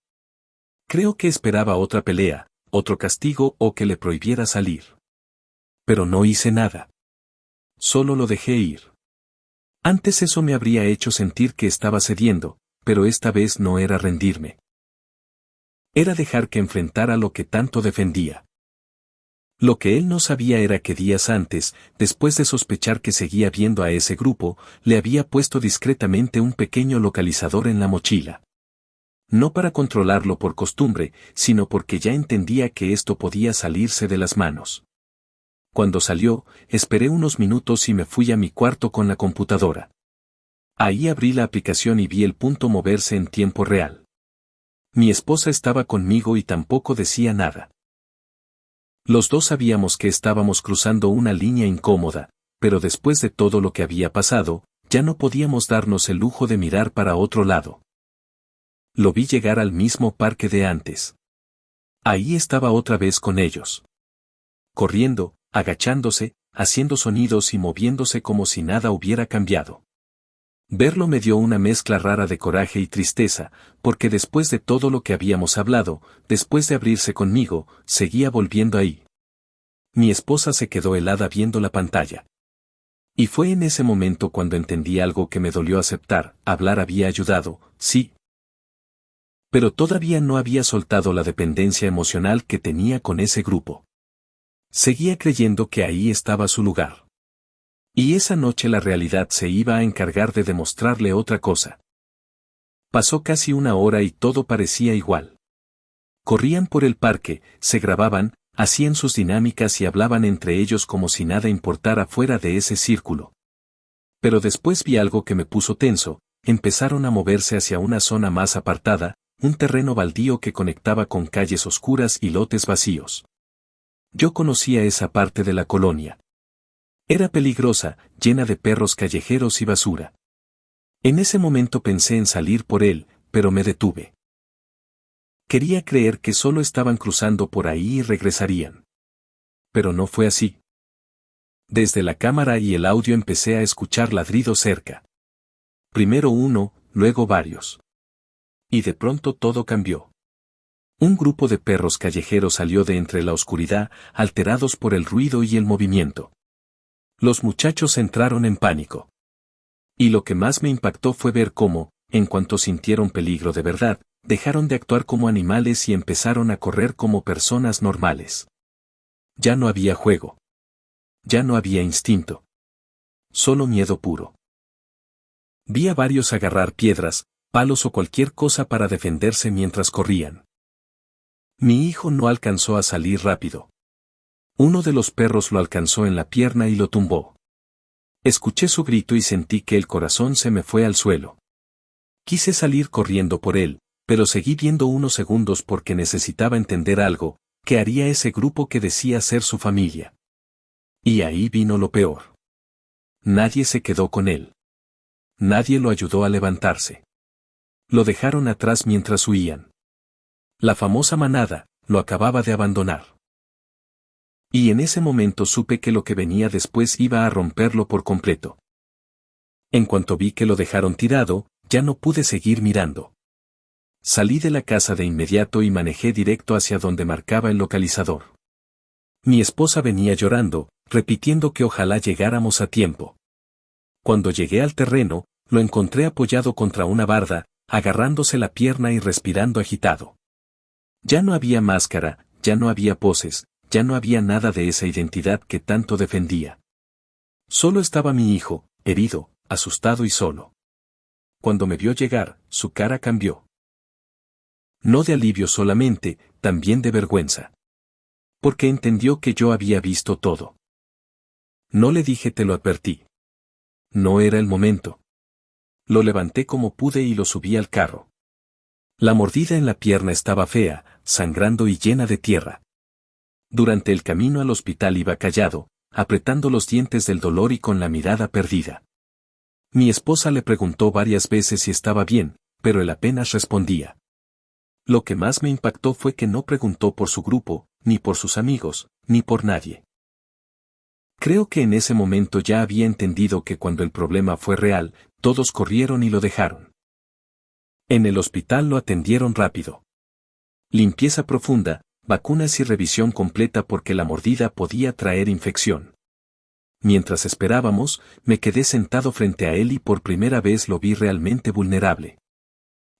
Creo que esperaba otra pelea, otro castigo o que le prohibiera salir. Pero no hice nada. Solo lo dejé ir. Antes eso me habría hecho sentir que estaba cediendo, pero esta vez no era rendirme. Era dejar que enfrentara lo que tanto defendía. Lo que él no sabía era que días antes, después de sospechar que seguía viendo a ese grupo, le había puesto discretamente un pequeño localizador en la mochila. No para controlarlo por costumbre, sino porque ya entendía que esto podía salirse de las manos. Cuando salió, esperé unos minutos y me fui a mi cuarto con la computadora. Ahí abrí la aplicación y vi el punto moverse en tiempo real. Mi esposa estaba conmigo y tampoco decía nada. Los dos sabíamos que estábamos cruzando una línea incómoda, pero después de todo lo que había pasado, ya no podíamos darnos el lujo de mirar para otro lado. Lo vi llegar al mismo parque de antes. Ahí estaba otra vez con ellos. Corriendo, agachándose, haciendo sonidos y moviéndose como si nada hubiera cambiado. Verlo me dio una mezcla rara de coraje y tristeza, porque después de todo lo que habíamos hablado, después de abrirse conmigo, seguía volviendo ahí. Mi esposa se quedó helada viendo la pantalla. Y fue en ese momento cuando entendí algo que me dolió aceptar: hablar había ayudado, sí. Pero todavía no había soltado la dependencia emocional que tenía con ese grupo. Seguía creyendo que ahí estaba su lugar. Y esa noche la realidad se iba a encargar de demostrarle otra cosa. Pasó casi una hora y todo parecía igual. Corrían por el parque, se grababan, hacían sus dinámicas y hablaban entre ellos como si nada importara fuera de ese círculo. Pero después vi algo que me puso tenso: empezaron a moverse hacia una zona más apartada, un terreno baldío que conectaba con calles oscuras y lotes vacíos. Yo conocía esa parte de la colonia. Era peligrosa, llena de perros callejeros y basura. En ese momento pensé en salir por él, pero me detuve. Quería creer que solo estaban cruzando por ahí y regresarían. Pero no fue así. Desde la cámara y el audio empecé a escuchar ladridos cerca. Primero uno, luego varios. Y de pronto todo cambió. Un grupo de perros callejeros salió de entre la oscuridad, alterados por el ruido y el movimiento. Los muchachos entraron en pánico. Y lo que más me impactó fue ver cómo, en cuanto sintieron peligro de verdad, dejaron de actuar como animales y empezaron a correr como personas normales. Ya no había juego. Ya no había instinto. Solo miedo puro. Vi a varios agarrar piedras, palos o cualquier cosa para defenderse mientras corrían. Mi hijo no alcanzó a salir rápido. Uno de los perros lo alcanzó en la pierna y lo tumbó. Escuché su grito y sentí que el corazón se me fue al suelo. Quise salir corriendo por él, pero seguí viendo unos segundos porque necesitaba entender algo: ¿qué haría ese grupo que decía ser su familia? Y ahí vino lo peor. Nadie se quedó con él. Nadie lo ayudó a levantarse. Lo dejaron atrás mientras huían. La famosa manada lo acababa de abandonar. Y en ese momento supe que lo que venía después iba a romperlo por completo. En cuanto vi que lo dejaron tirado, ya no pude seguir mirando. Salí de la casa de inmediato y manejé directo hacia donde marcaba el localizador. Mi esposa venía llorando, repitiendo que ojalá llegáramos a tiempo. Cuando llegué al terreno, lo encontré apoyado contra una barda, agarrándose la pierna y respirando agitado. Ya no había máscara, ya no había poses, ya no había nada de esa identidad que tanto defendía. Solo estaba mi hijo, herido, asustado y solo. Cuando me vio llegar, su cara cambió. No de alivio solamente, también de vergüenza. Porque entendió que yo había visto todo. No le dije, te lo advertí. No era el momento. Lo levanté como pude y lo subí al carro. La mordida en la pierna estaba fea, sangrando y llena de tierra. Durante el camino al hospital iba callado, apretando los dientes del dolor y con la mirada perdida. Mi esposa le preguntó varias veces si estaba bien, pero él apenas respondía. Lo que más me impactó fue que no preguntó por su grupo, ni por sus amigos, ni por nadie. Creo que en ese momento ya había entendido que cuando el problema fue real, todos corrieron y lo dejaron. En el hospital lo atendieron rápido. Limpieza profunda, vacunas y revisión completa porque la mordida podía traer infección. Mientras esperábamos, me quedé sentado frente a él y por primera vez lo vi realmente vulnerable.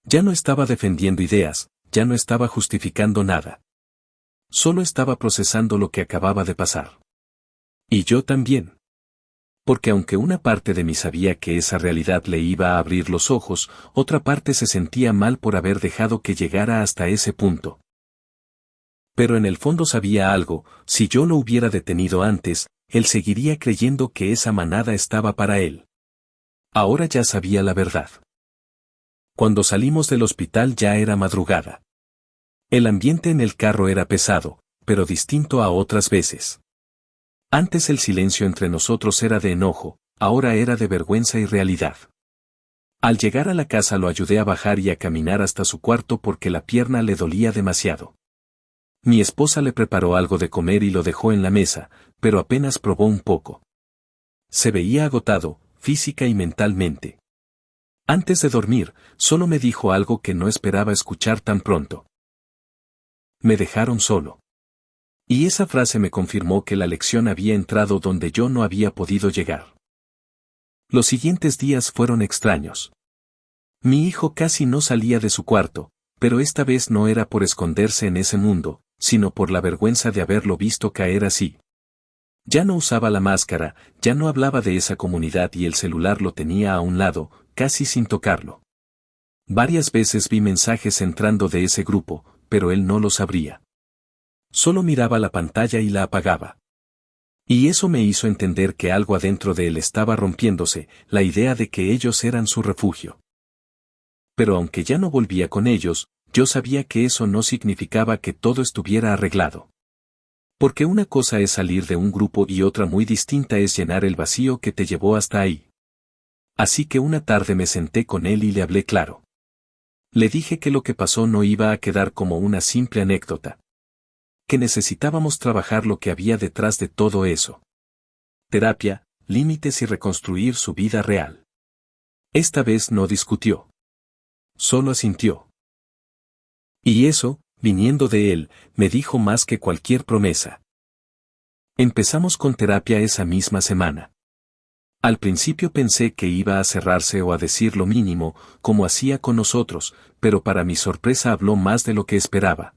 Ya no estaba defendiendo ideas, ya no estaba justificando nada. Solo estaba procesando lo que acababa de pasar. Y yo también. Porque aunque una parte de mí sabía que esa realidad le iba a abrir los ojos, otra parte se sentía mal por haber dejado que llegara hasta ese punto. Pero en el fondo sabía algo, si yo lo hubiera detenido antes, él seguiría creyendo que esa manada estaba para él. Ahora ya sabía la verdad. Cuando salimos del hospital ya era madrugada. El ambiente en el carro era pesado, pero distinto a otras veces. Antes el silencio entre nosotros era de enojo, ahora era de vergüenza y realidad. Al llegar a la casa lo ayudé a bajar y a caminar hasta su cuarto porque la pierna le dolía demasiado. Mi esposa le preparó algo de comer y lo dejó en la mesa, pero apenas probó un poco. Se veía agotado, física y mentalmente. Antes de dormir, solo me dijo algo que no esperaba escuchar tan pronto. Me dejaron solo. Y esa frase me confirmó que la lección había entrado donde yo no había podido llegar. Los siguientes días fueron extraños. Mi hijo casi no salía de su cuarto, pero esta vez no era por esconderse en ese mundo, sino por la vergüenza de haberlo visto caer así. Ya no usaba la máscara, ya no hablaba de esa comunidad y el celular lo tenía a un lado, casi sin tocarlo. Varias veces vi mensajes entrando de ese grupo, pero él no los abría. Solo miraba la pantalla y la apagaba. Y eso me hizo entender que algo adentro de él estaba rompiéndose, la idea de que ellos eran su refugio. Pero aunque ya no volvía con ellos, yo sabía que eso no significaba que todo estuviera arreglado. Porque una cosa es salir de un grupo y otra muy distinta es llenar el vacío que te llevó hasta ahí. Así que una tarde me senté con él y le hablé claro. Le dije que lo que pasó no iba a quedar como una simple anécdota. Que necesitábamos trabajar lo que había detrás de todo eso. Terapia, límites y reconstruir su vida real. Esta vez no discutió. Solo asintió. Y eso, viniendo de él, me dijo más que cualquier promesa. Empezamos con terapia esa misma semana. Al principio pensé que iba a cerrarse o a decir lo mínimo, como hacía con nosotros, pero para mi sorpresa habló más de lo que esperaba.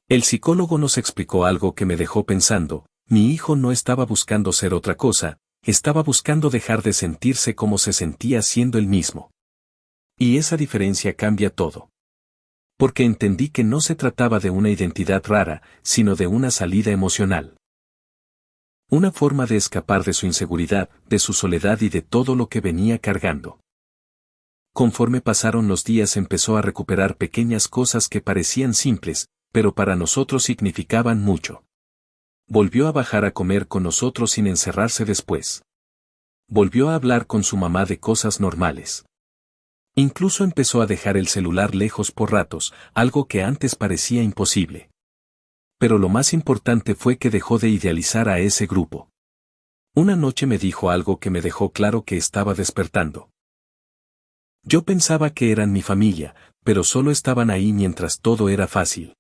El psicólogo nos explicó algo que me dejó pensando, mi hijo no estaba buscando ser otra cosa, estaba buscando dejar de sentirse como se sentía siendo él mismo. Y esa diferencia cambia todo. Porque entendí que no se trataba de una identidad rara, sino de una salida emocional. Una forma de escapar de su inseguridad, de su soledad y de todo lo que venía cargando. Conforme pasaron los días empezó a recuperar pequeñas cosas que parecían simples, pero para nosotros significaban mucho. Volvió a bajar a comer con nosotros sin encerrarse después. Volvió a hablar con su mamá de cosas normales. Incluso empezó a dejar el celular lejos por ratos, algo que antes parecía imposible. Pero lo más importante fue que dejó de idealizar a ese grupo. Una noche me dijo algo que me dejó claro que estaba despertando. Yo pensaba que eran mi familia, pero solo estaban ahí mientras todo era fácil.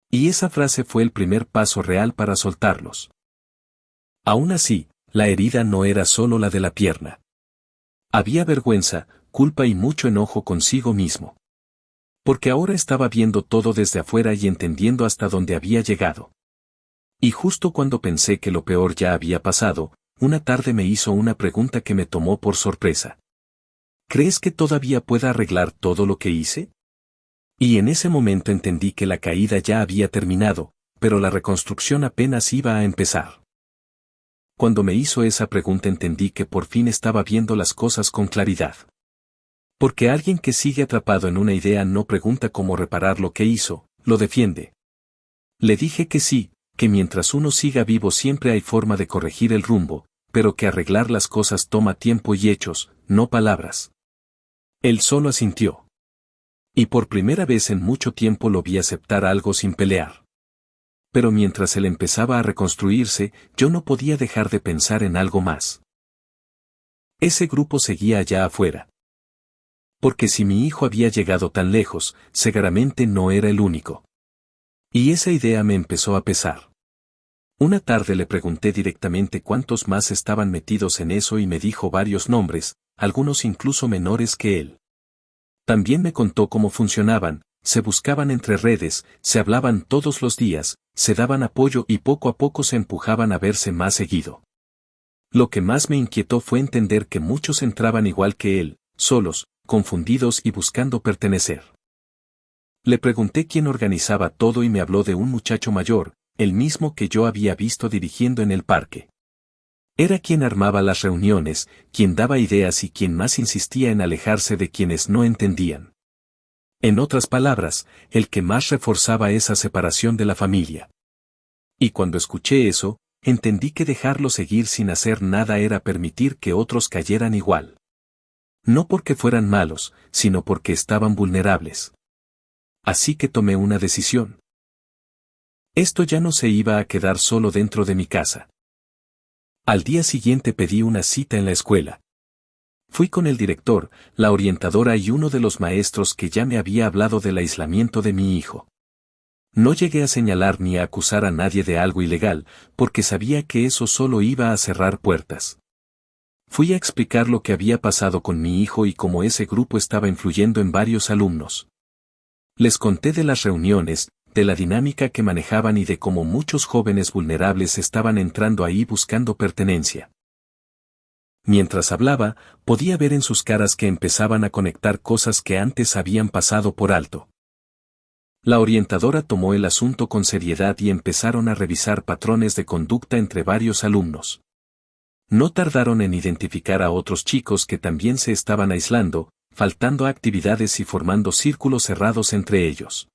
Y esa frase fue el primer paso real para soltarlos. Aún así, la herida no era solo la de la pierna. Había vergüenza, culpa y mucho enojo consigo mismo. Porque ahora estaba viendo todo desde afuera y entendiendo hasta dónde había llegado. Y justo cuando pensé que lo peor ya había pasado, una tarde me hizo una pregunta que me tomó por sorpresa. ¿Crees que todavía pueda arreglar todo lo que hice? Y en ese momento entendí que la caída ya había terminado, pero la reconstrucción apenas iba a empezar. Cuando me hizo esa pregunta entendí que por fin estaba viendo las cosas con claridad. Porque alguien que sigue atrapado en una idea no pregunta cómo reparar lo que hizo, lo defiende. Le dije que sí, que mientras uno siga vivo siempre hay forma de corregir el rumbo, pero que arreglar las cosas toma tiempo y hechos, no palabras. Él solo asintió. Y por primera vez en mucho tiempo lo vi aceptar algo sin pelear. Pero mientras él empezaba a reconstruirse, yo no podía dejar de pensar en algo más. Ese grupo seguía allá afuera. Porque si mi hijo había llegado tan lejos, seguramente no era el único. Y esa idea me empezó a pesar. Una tarde le pregunté directamente cuántos más estaban metidos en eso y me dijo varios nombres, algunos incluso menores que él. También me contó cómo funcionaban, se buscaban entre redes, se hablaban todos los días, se daban apoyo y poco a poco se empujaban a verse más seguido. Lo que más me inquietó fue entender que muchos entraban igual que él, solos, confundidos y buscando pertenecer. Le pregunté quién organizaba todo y me habló de un muchacho mayor, el mismo que yo había visto dirigiendo en el parque. Era quien armaba las reuniones, quien daba ideas y quien más insistía en alejarse de quienes no entendían. En otras palabras, el que más reforzaba esa separación de la familia. Y cuando escuché eso, entendí que dejarlo seguir sin hacer nada era permitir que otros cayeran igual. No porque fueran malos, sino porque estaban vulnerables. Así que tomé una decisión. Esto ya no se iba a quedar solo dentro de mi casa. Al día siguiente pedí una cita en la escuela. Fui con el director, la orientadora y uno de los maestros que ya me había hablado del aislamiento de mi hijo. No llegué a señalar ni a acusar a nadie de algo ilegal, porque sabía que eso solo iba a cerrar puertas. Fui a explicar lo que había pasado con mi hijo y cómo ese grupo estaba influyendo en varios alumnos. Les conté de las reuniones, de la dinámica que manejaban y de cómo muchos jóvenes vulnerables estaban entrando ahí buscando pertenencia. Mientras hablaba, podía ver en sus caras que empezaban a conectar cosas que antes habían pasado por alto. La orientadora tomó el asunto con seriedad y empezaron a revisar patrones de conducta entre varios alumnos. No tardaron en identificar a otros chicos que también se estaban aislando, faltando actividades y formando círculos cerrados entre ellos.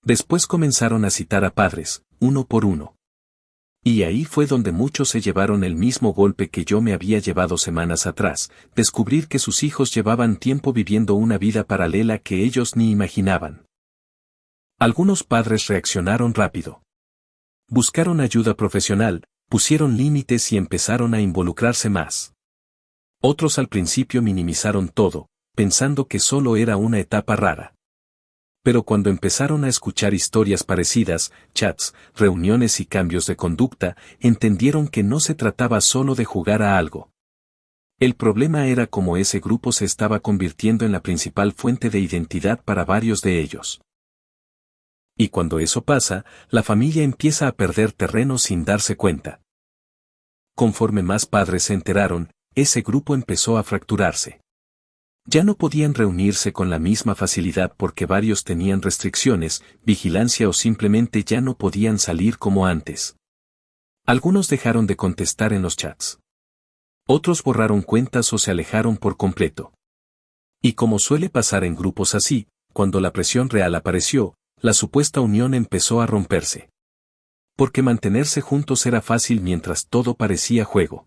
Después comenzaron a citar a padres, uno por uno. Y ahí fue donde muchos se llevaron el mismo golpe que yo me había llevado semanas atrás, descubrir que sus hijos llevaban tiempo viviendo una vida paralela que ellos ni imaginaban. Algunos padres reaccionaron rápido. Buscaron ayuda profesional, pusieron límites y empezaron a involucrarse más. Otros al principio minimizaron todo, pensando que solo era una etapa rara. Pero cuando empezaron a escuchar historias parecidas, chats, reuniones y cambios de conducta, entendieron que no se trataba solo de jugar a algo. El problema era cómo ese grupo se estaba convirtiendo en la principal fuente de identidad para varios de ellos. Y cuando eso pasa, la familia empieza a perder terreno sin darse cuenta. Conforme más padres se enteraron, ese grupo empezó a fracturarse. Ya no podían reunirse con la misma facilidad porque varios tenían restricciones, vigilancia o simplemente ya no podían salir como antes. Algunos dejaron de contestar en los chats. Otros borraron cuentas o se alejaron por completo. Y como suele pasar en grupos así, cuando la presión real apareció, la supuesta unión empezó a romperse. Porque mantenerse juntos era fácil mientras todo parecía juego.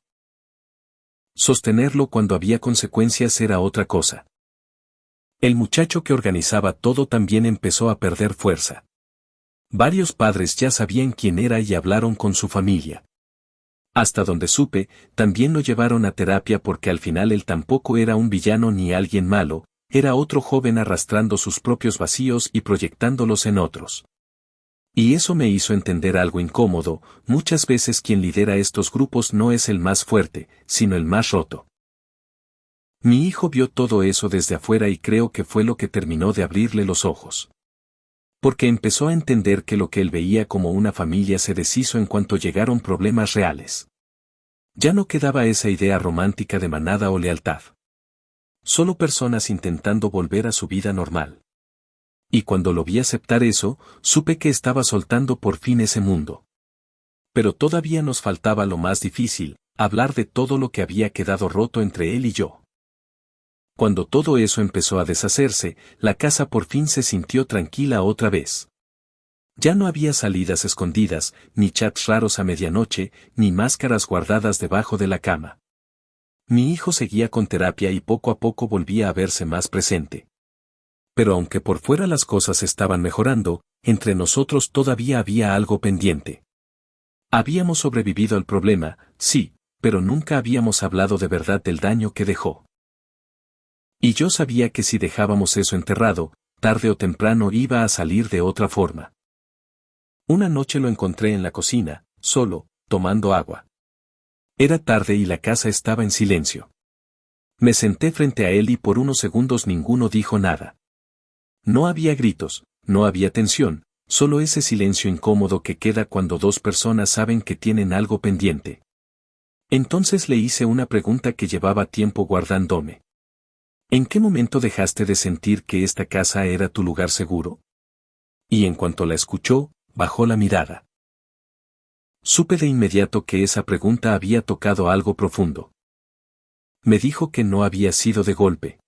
Sostenerlo cuando había consecuencias era otra cosa. El muchacho que organizaba todo también empezó a perder fuerza. Varios padres ya sabían quién era y hablaron con su familia. Hasta donde supe, también lo llevaron a terapia porque al final él tampoco era un villano ni alguien malo, era otro joven arrastrando sus propios vacíos y proyectándolos en otros. Y eso me hizo entender algo incómodo, muchas veces quien lidera estos grupos no es el más fuerte, sino el más roto. Mi hijo vio todo eso desde afuera y creo que fue lo que terminó de abrirle los ojos. Porque empezó a entender que lo que él veía como una familia se deshizo en cuanto llegaron problemas reales. Ya no quedaba esa idea romántica de manada o lealtad. Solo personas intentando volver a su vida normal. Y cuando lo vi aceptar eso, supe que estaba soltando por fin ese mundo. Pero todavía nos faltaba lo más difícil, hablar de todo lo que había quedado roto entre él y yo. Cuando todo eso empezó a deshacerse, la casa por fin se sintió tranquila otra vez. Ya no había salidas escondidas, ni chats raros a medianoche, ni máscaras guardadas debajo de la cama. Mi hijo seguía con terapia y poco a poco volvía a verse más presente. Pero aunque por fuera las cosas estaban mejorando, entre nosotros todavía había algo pendiente. Habíamos sobrevivido al problema, sí, pero nunca habíamos hablado de verdad del daño que dejó. Y yo sabía que si dejábamos eso enterrado, tarde o temprano iba a salir de otra forma. Una noche lo encontré en la cocina, solo, tomando agua. Era tarde y la casa estaba en silencio. Me senté frente a él y por unos segundos ninguno dijo nada. No había gritos, no había tensión, solo ese silencio incómodo que queda cuando dos personas saben que tienen algo pendiente. Entonces le hice una pregunta que llevaba tiempo guardándome. ¿En qué momento dejaste de sentir que esta casa era tu lugar seguro? Y en cuanto la escuchó, bajó la mirada. Supe de inmediato que esa pregunta había tocado algo profundo. Me dijo que no había sido de golpe.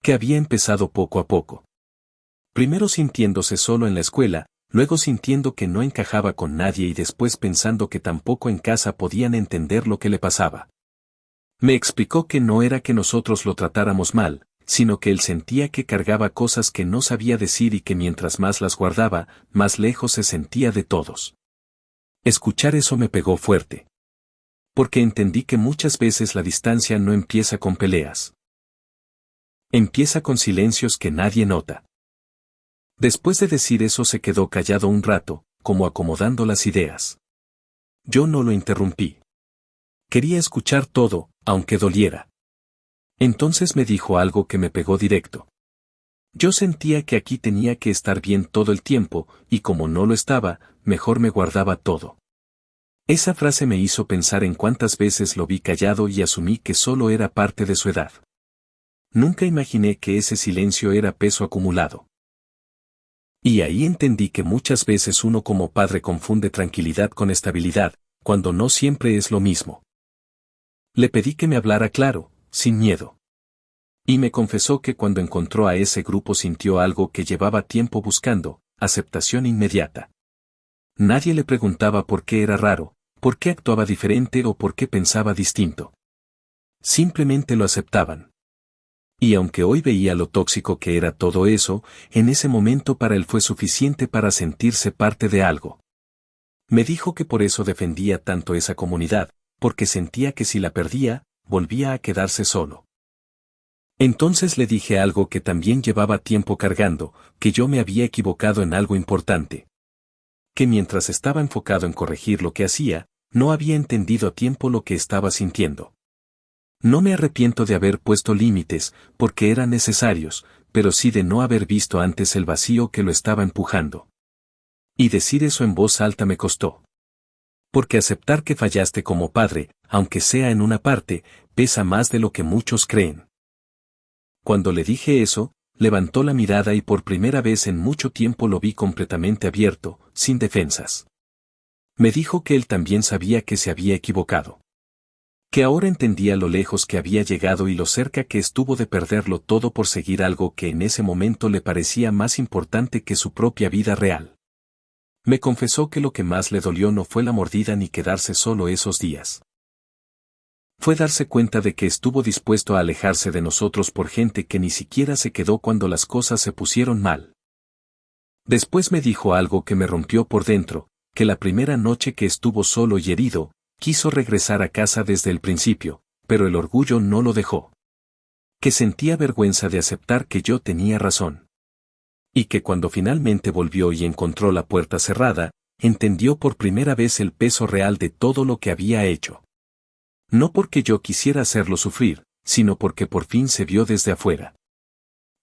Que había empezado poco a poco. Primero sintiéndose solo en la escuela, luego sintiendo que no encajaba con nadie y después pensando que tampoco en casa podían entender lo que le pasaba. Me explicó que no era que nosotros lo tratáramos mal, sino que él sentía que cargaba cosas que no sabía decir y que mientras más las guardaba, más lejos se sentía de todos. Escuchar eso me pegó fuerte. Porque entendí que muchas veces la distancia no empieza con peleas. Empieza con silencios que nadie nota. Después de decir eso se quedó callado un rato, como acomodando las ideas. Yo no lo interrumpí. Quería escuchar todo, aunque doliera. Entonces me dijo algo que me pegó directo. Yo sentía que aquí tenía que estar bien todo el tiempo, y como no lo estaba, mejor me guardaba todo. Esa frase me hizo pensar en cuántas veces lo vi callado y asumí que solo era parte de su edad. Nunca imaginé que ese silencio era peso acumulado. Y ahí entendí que muchas veces uno como padre confunde tranquilidad con estabilidad, cuando no siempre es lo mismo. Le pedí que me hablara claro, sin miedo. Y me confesó que cuando encontró a ese grupo sintió algo que llevaba tiempo buscando, aceptación inmediata. Nadie le preguntaba por qué era raro, por qué actuaba diferente o por qué pensaba distinto. Simplemente lo aceptaban. Y aunque hoy veía lo tóxico que era todo eso, en ese momento para él fue suficiente para sentirse parte de algo. Me dijo que por eso defendía tanto esa comunidad, porque sentía que si la perdía, volvía a quedarse solo. Entonces le dije algo que también llevaba tiempo cargando, que yo me había equivocado en algo importante. Que mientras estaba enfocado en corregir lo que hacía, no había entendido a tiempo lo que estaba sintiendo. No me arrepiento de haber puesto límites, porque eran necesarios, pero sí de no haber visto antes el vacío que lo estaba empujando. Y decir eso en voz alta me costó. Porque aceptar que fallaste como padre, aunque sea en una parte, pesa más de lo que muchos creen. Cuando le dije eso, levantó la mirada y por primera vez en mucho tiempo lo vi completamente abierto, sin defensas. Me dijo que él también sabía que se había equivocado. Que ahora entendía lo lejos que había llegado y lo cerca que estuvo de perderlo todo por seguir algo que en ese momento le parecía más importante que su propia vida real. Me confesó que lo que más le dolió no fue la mordida ni quedarse solo esos días. Fue darse cuenta de que estuvo dispuesto a alejarse de nosotros por gente que ni siquiera se quedó cuando las cosas se pusieron mal. Después me dijo algo que me rompió por dentro, que la primera noche que estuvo solo y herido, quiso regresar a casa desde el principio, pero el orgullo no lo dejó. Que sentía vergüenza de aceptar que yo tenía razón. Y que cuando finalmente volvió y encontró la puerta cerrada, entendió por primera vez el peso real de todo lo que había hecho. No porque yo quisiera hacerlo sufrir, sino porque por fin se vio desde afuera.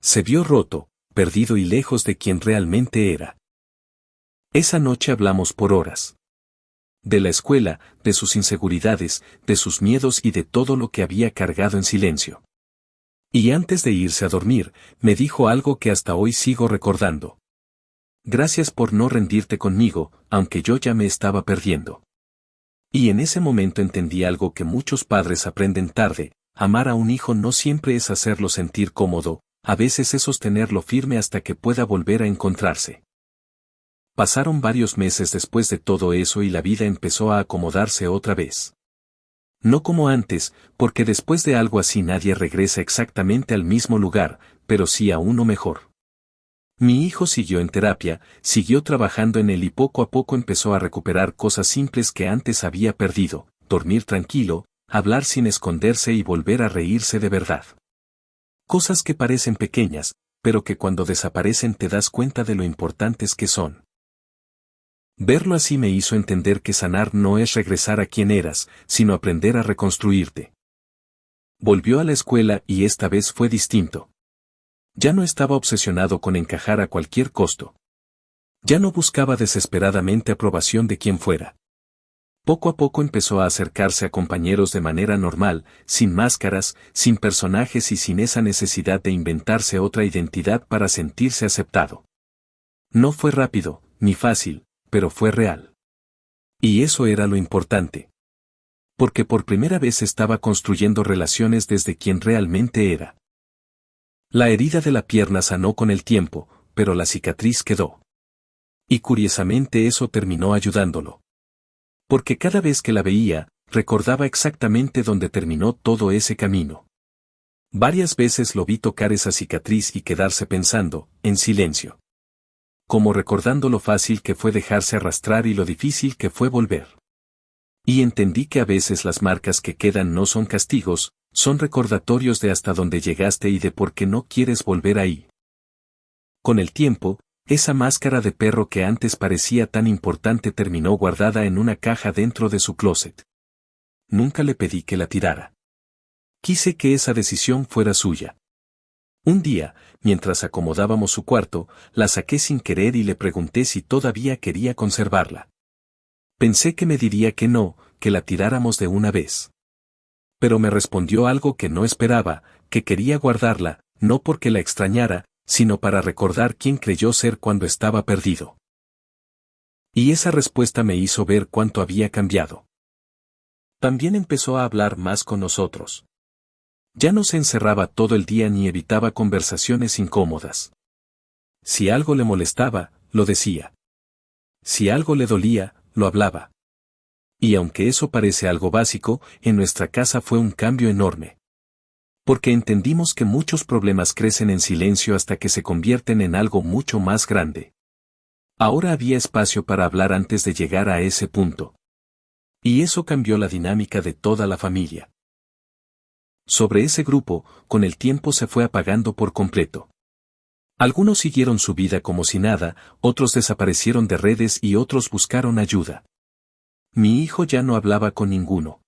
Se vio roto, perdido y lejos de quien realmente era. Esa noche hablamos por horas. De la escuela, de sus inseguridades, de sus miedos y de todo lo que había cargado en silencio. Y antes de irse a dormir, me dijo algo que hasta hoy sigo recordando. Gracias por no rendirte conmigo, aunque yo ya me estaba perdiendo. Y en ese momento entendí algo que muchos padres aprenden tarde: amar a un hijo no siempre es hacerlo sentir cómodo, a veces es sostenerlo firme hasta que pueda volver a encontrarse. Pasaron varios meses después de todo eso y la vida empezó a acomodarse otra vez. No como antes, porque después de algo así nadie regresa exactamente al mismo lugar, pero sí a uno mejor. Mi hijo siguió en terapia, siguió trabajando en él y poco a poco empezó a recuperar cosas simples que antes había perdido, dormir tranquilo, hablar sin esconderse y volver a reírse de verdad. Cosas que parecen pequeñas, pero que cuando desaparecen te das cuenta de lo importantes que son. Verlo así me hizo entender que sanar no es regresar a quien eras, sino aprender a reconstruirte. Volvió a la escuela y esta vez fue distinto. Ya no estaba obsesionado con encajar a cualquier costo. Ya no buscaba desesperadamente aprobación de quien fuera. Poco a poco empezó a acercarse a compañeros de manera normal, sin máscaras, sin personajes y sin esa necesidad de inventarse otra identidad para sentirse aceptado. No fue rápido, ni fácil, pero fue real. Y eso era lo importante. Porque por primera vez estaba construyendo relaciones desde quien realmente era. La herida de la pierna sanó con el tiempo, pero la cicatriz quedó. Y curiosamente eso terminó ayudándolo. Porque cada vez que la veía, recordaba exactamente dónde terminó todo ese camino. Varias veces lo vi tocar esa cicatriz y quedarse pensando, en silencio. Como recordando lo fácil que fue dejarse arrastrar y lo difícil que fue volver. Y entendí que a veces las marcas que quedan no son castigos, son recordatorios de hasta dónde llegaste y de por qué no quieres volver ahí. Con el tiempo, esa máscara de perro que antes parecía tan importante terminó guardada en una caja dentro de su closet. Nunca le pedí que la tirara. Quise que esa decisión fuera suya. Un día, mientras acomodábamos su cuarto, la saqué sin querer y le pregunté si todavía quería conservarla. Pensé que me diría que no, que la tiráramos de una vez. Pero me respondió algo que no esperaba, que quería guardarla, no porque la extrañara, sino para recordar quién creyó ser cuando estaba perdido. Y esa respuesta me hizo ver cuánto había cambiado. También empezó a hablar más con nosotros. Ya no se encerraba todo el día ni evitaba conversaciones incómodas. Si algo le molestaba, lo decía. Si algo le dolía, lo hablaba. Y aunque eso parece algo básico, en nuestra casa fue un cambio enorme. Porque entendimos que muchos problemas crecen en silencio hasta que se convierten en algo mucho más grande. Ahora había espacio para hablar antes de llegar a ese punto. Y eso cambió la dinámica de toda la familia. Sobre ese grupo, con el tiempo se fue apagando por completo. Algunos siguieron su vida como si nada, otros desaparecieron de redes y otros buscaron ayuda. Mi hijo ya no hablaba con ninguno.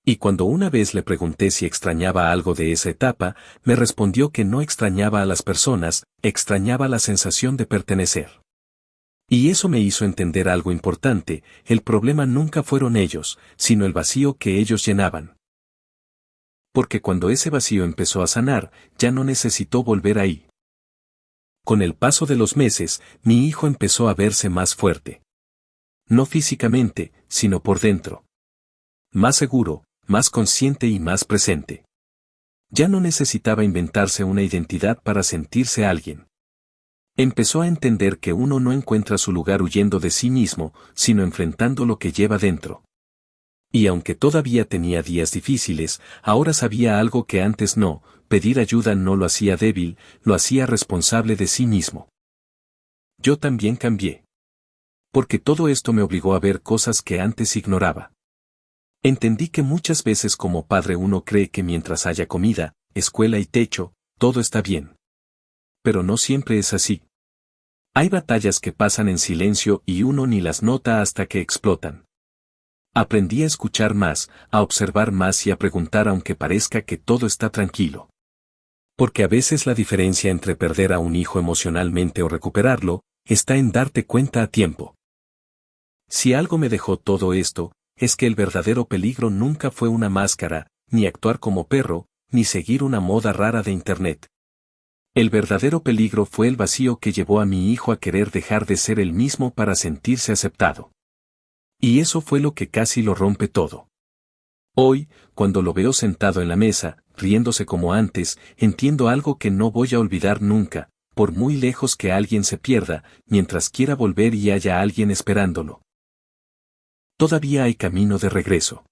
Y cuando una vez le pregunté si extrañaba algo de esa etapa, me respondió que no extrañaba a las personas, extrañaba la sensación de pertenecer. Y eso me hizo entender algo importante, el problema nunca fueron ellos, sino el vacío que ellos llenaban. Porque cuando ese vacío empezó a sanar, ya no necesitó volver ahí. Con el paso de los meses, mi hijo empezó a verse más fuerte. No físicamente, sino por dentro. Más seguro, más consciente y más presente. Ya no necesitaba inventarse una identidad para sentirse alguien. Empezó a entender que uno no encuentra su lugar huyendo de sí mismo, sino enfrentando lo que lleva dentro. Y aunque todavía tenía días difíciles, ahora sabía algo que antes no, pedir ayuda no lo hacía débil, lo hacía responsable de sí mismo. Yo también cambié. Porque todo esto me obligó a ver cosas que antes ignoraba. Entendí que muchas veces como padre uno cree que mientras haya comida, escuela y techo, todo está bien. Pero no siempre es así. Hay batallas que pasan en silencio y uno ni las nota hasta que explotan. Aprendí a escuchar más, a observar más y a preguntar aunque parezca que todo está tranquilo. Porque a veces la diferencia entre perder a un hijo emocionalmente o recuperarlo, está en darte cuenta a tiempo. Si algo me dejó todo esto, es que el verdadero peligro nunca fue una máscara, ni actuar como perro, ni seguir una moda rara de internet. El verdadero peligro fue el vacío que llevó a mi hijo a querer dejar de ser el mismo para sentirse aceptado. Y eso fue lo que casi lo rompe todo. Hoy, cuando lo veo sentado en la mesa, riéndose como antes, entiendo algo que no voy a olvidar nunca, por muy lejos que alguien se pierda, mientras quiera volver y haya alguien esperándolo. Todavía hay camino de regreso.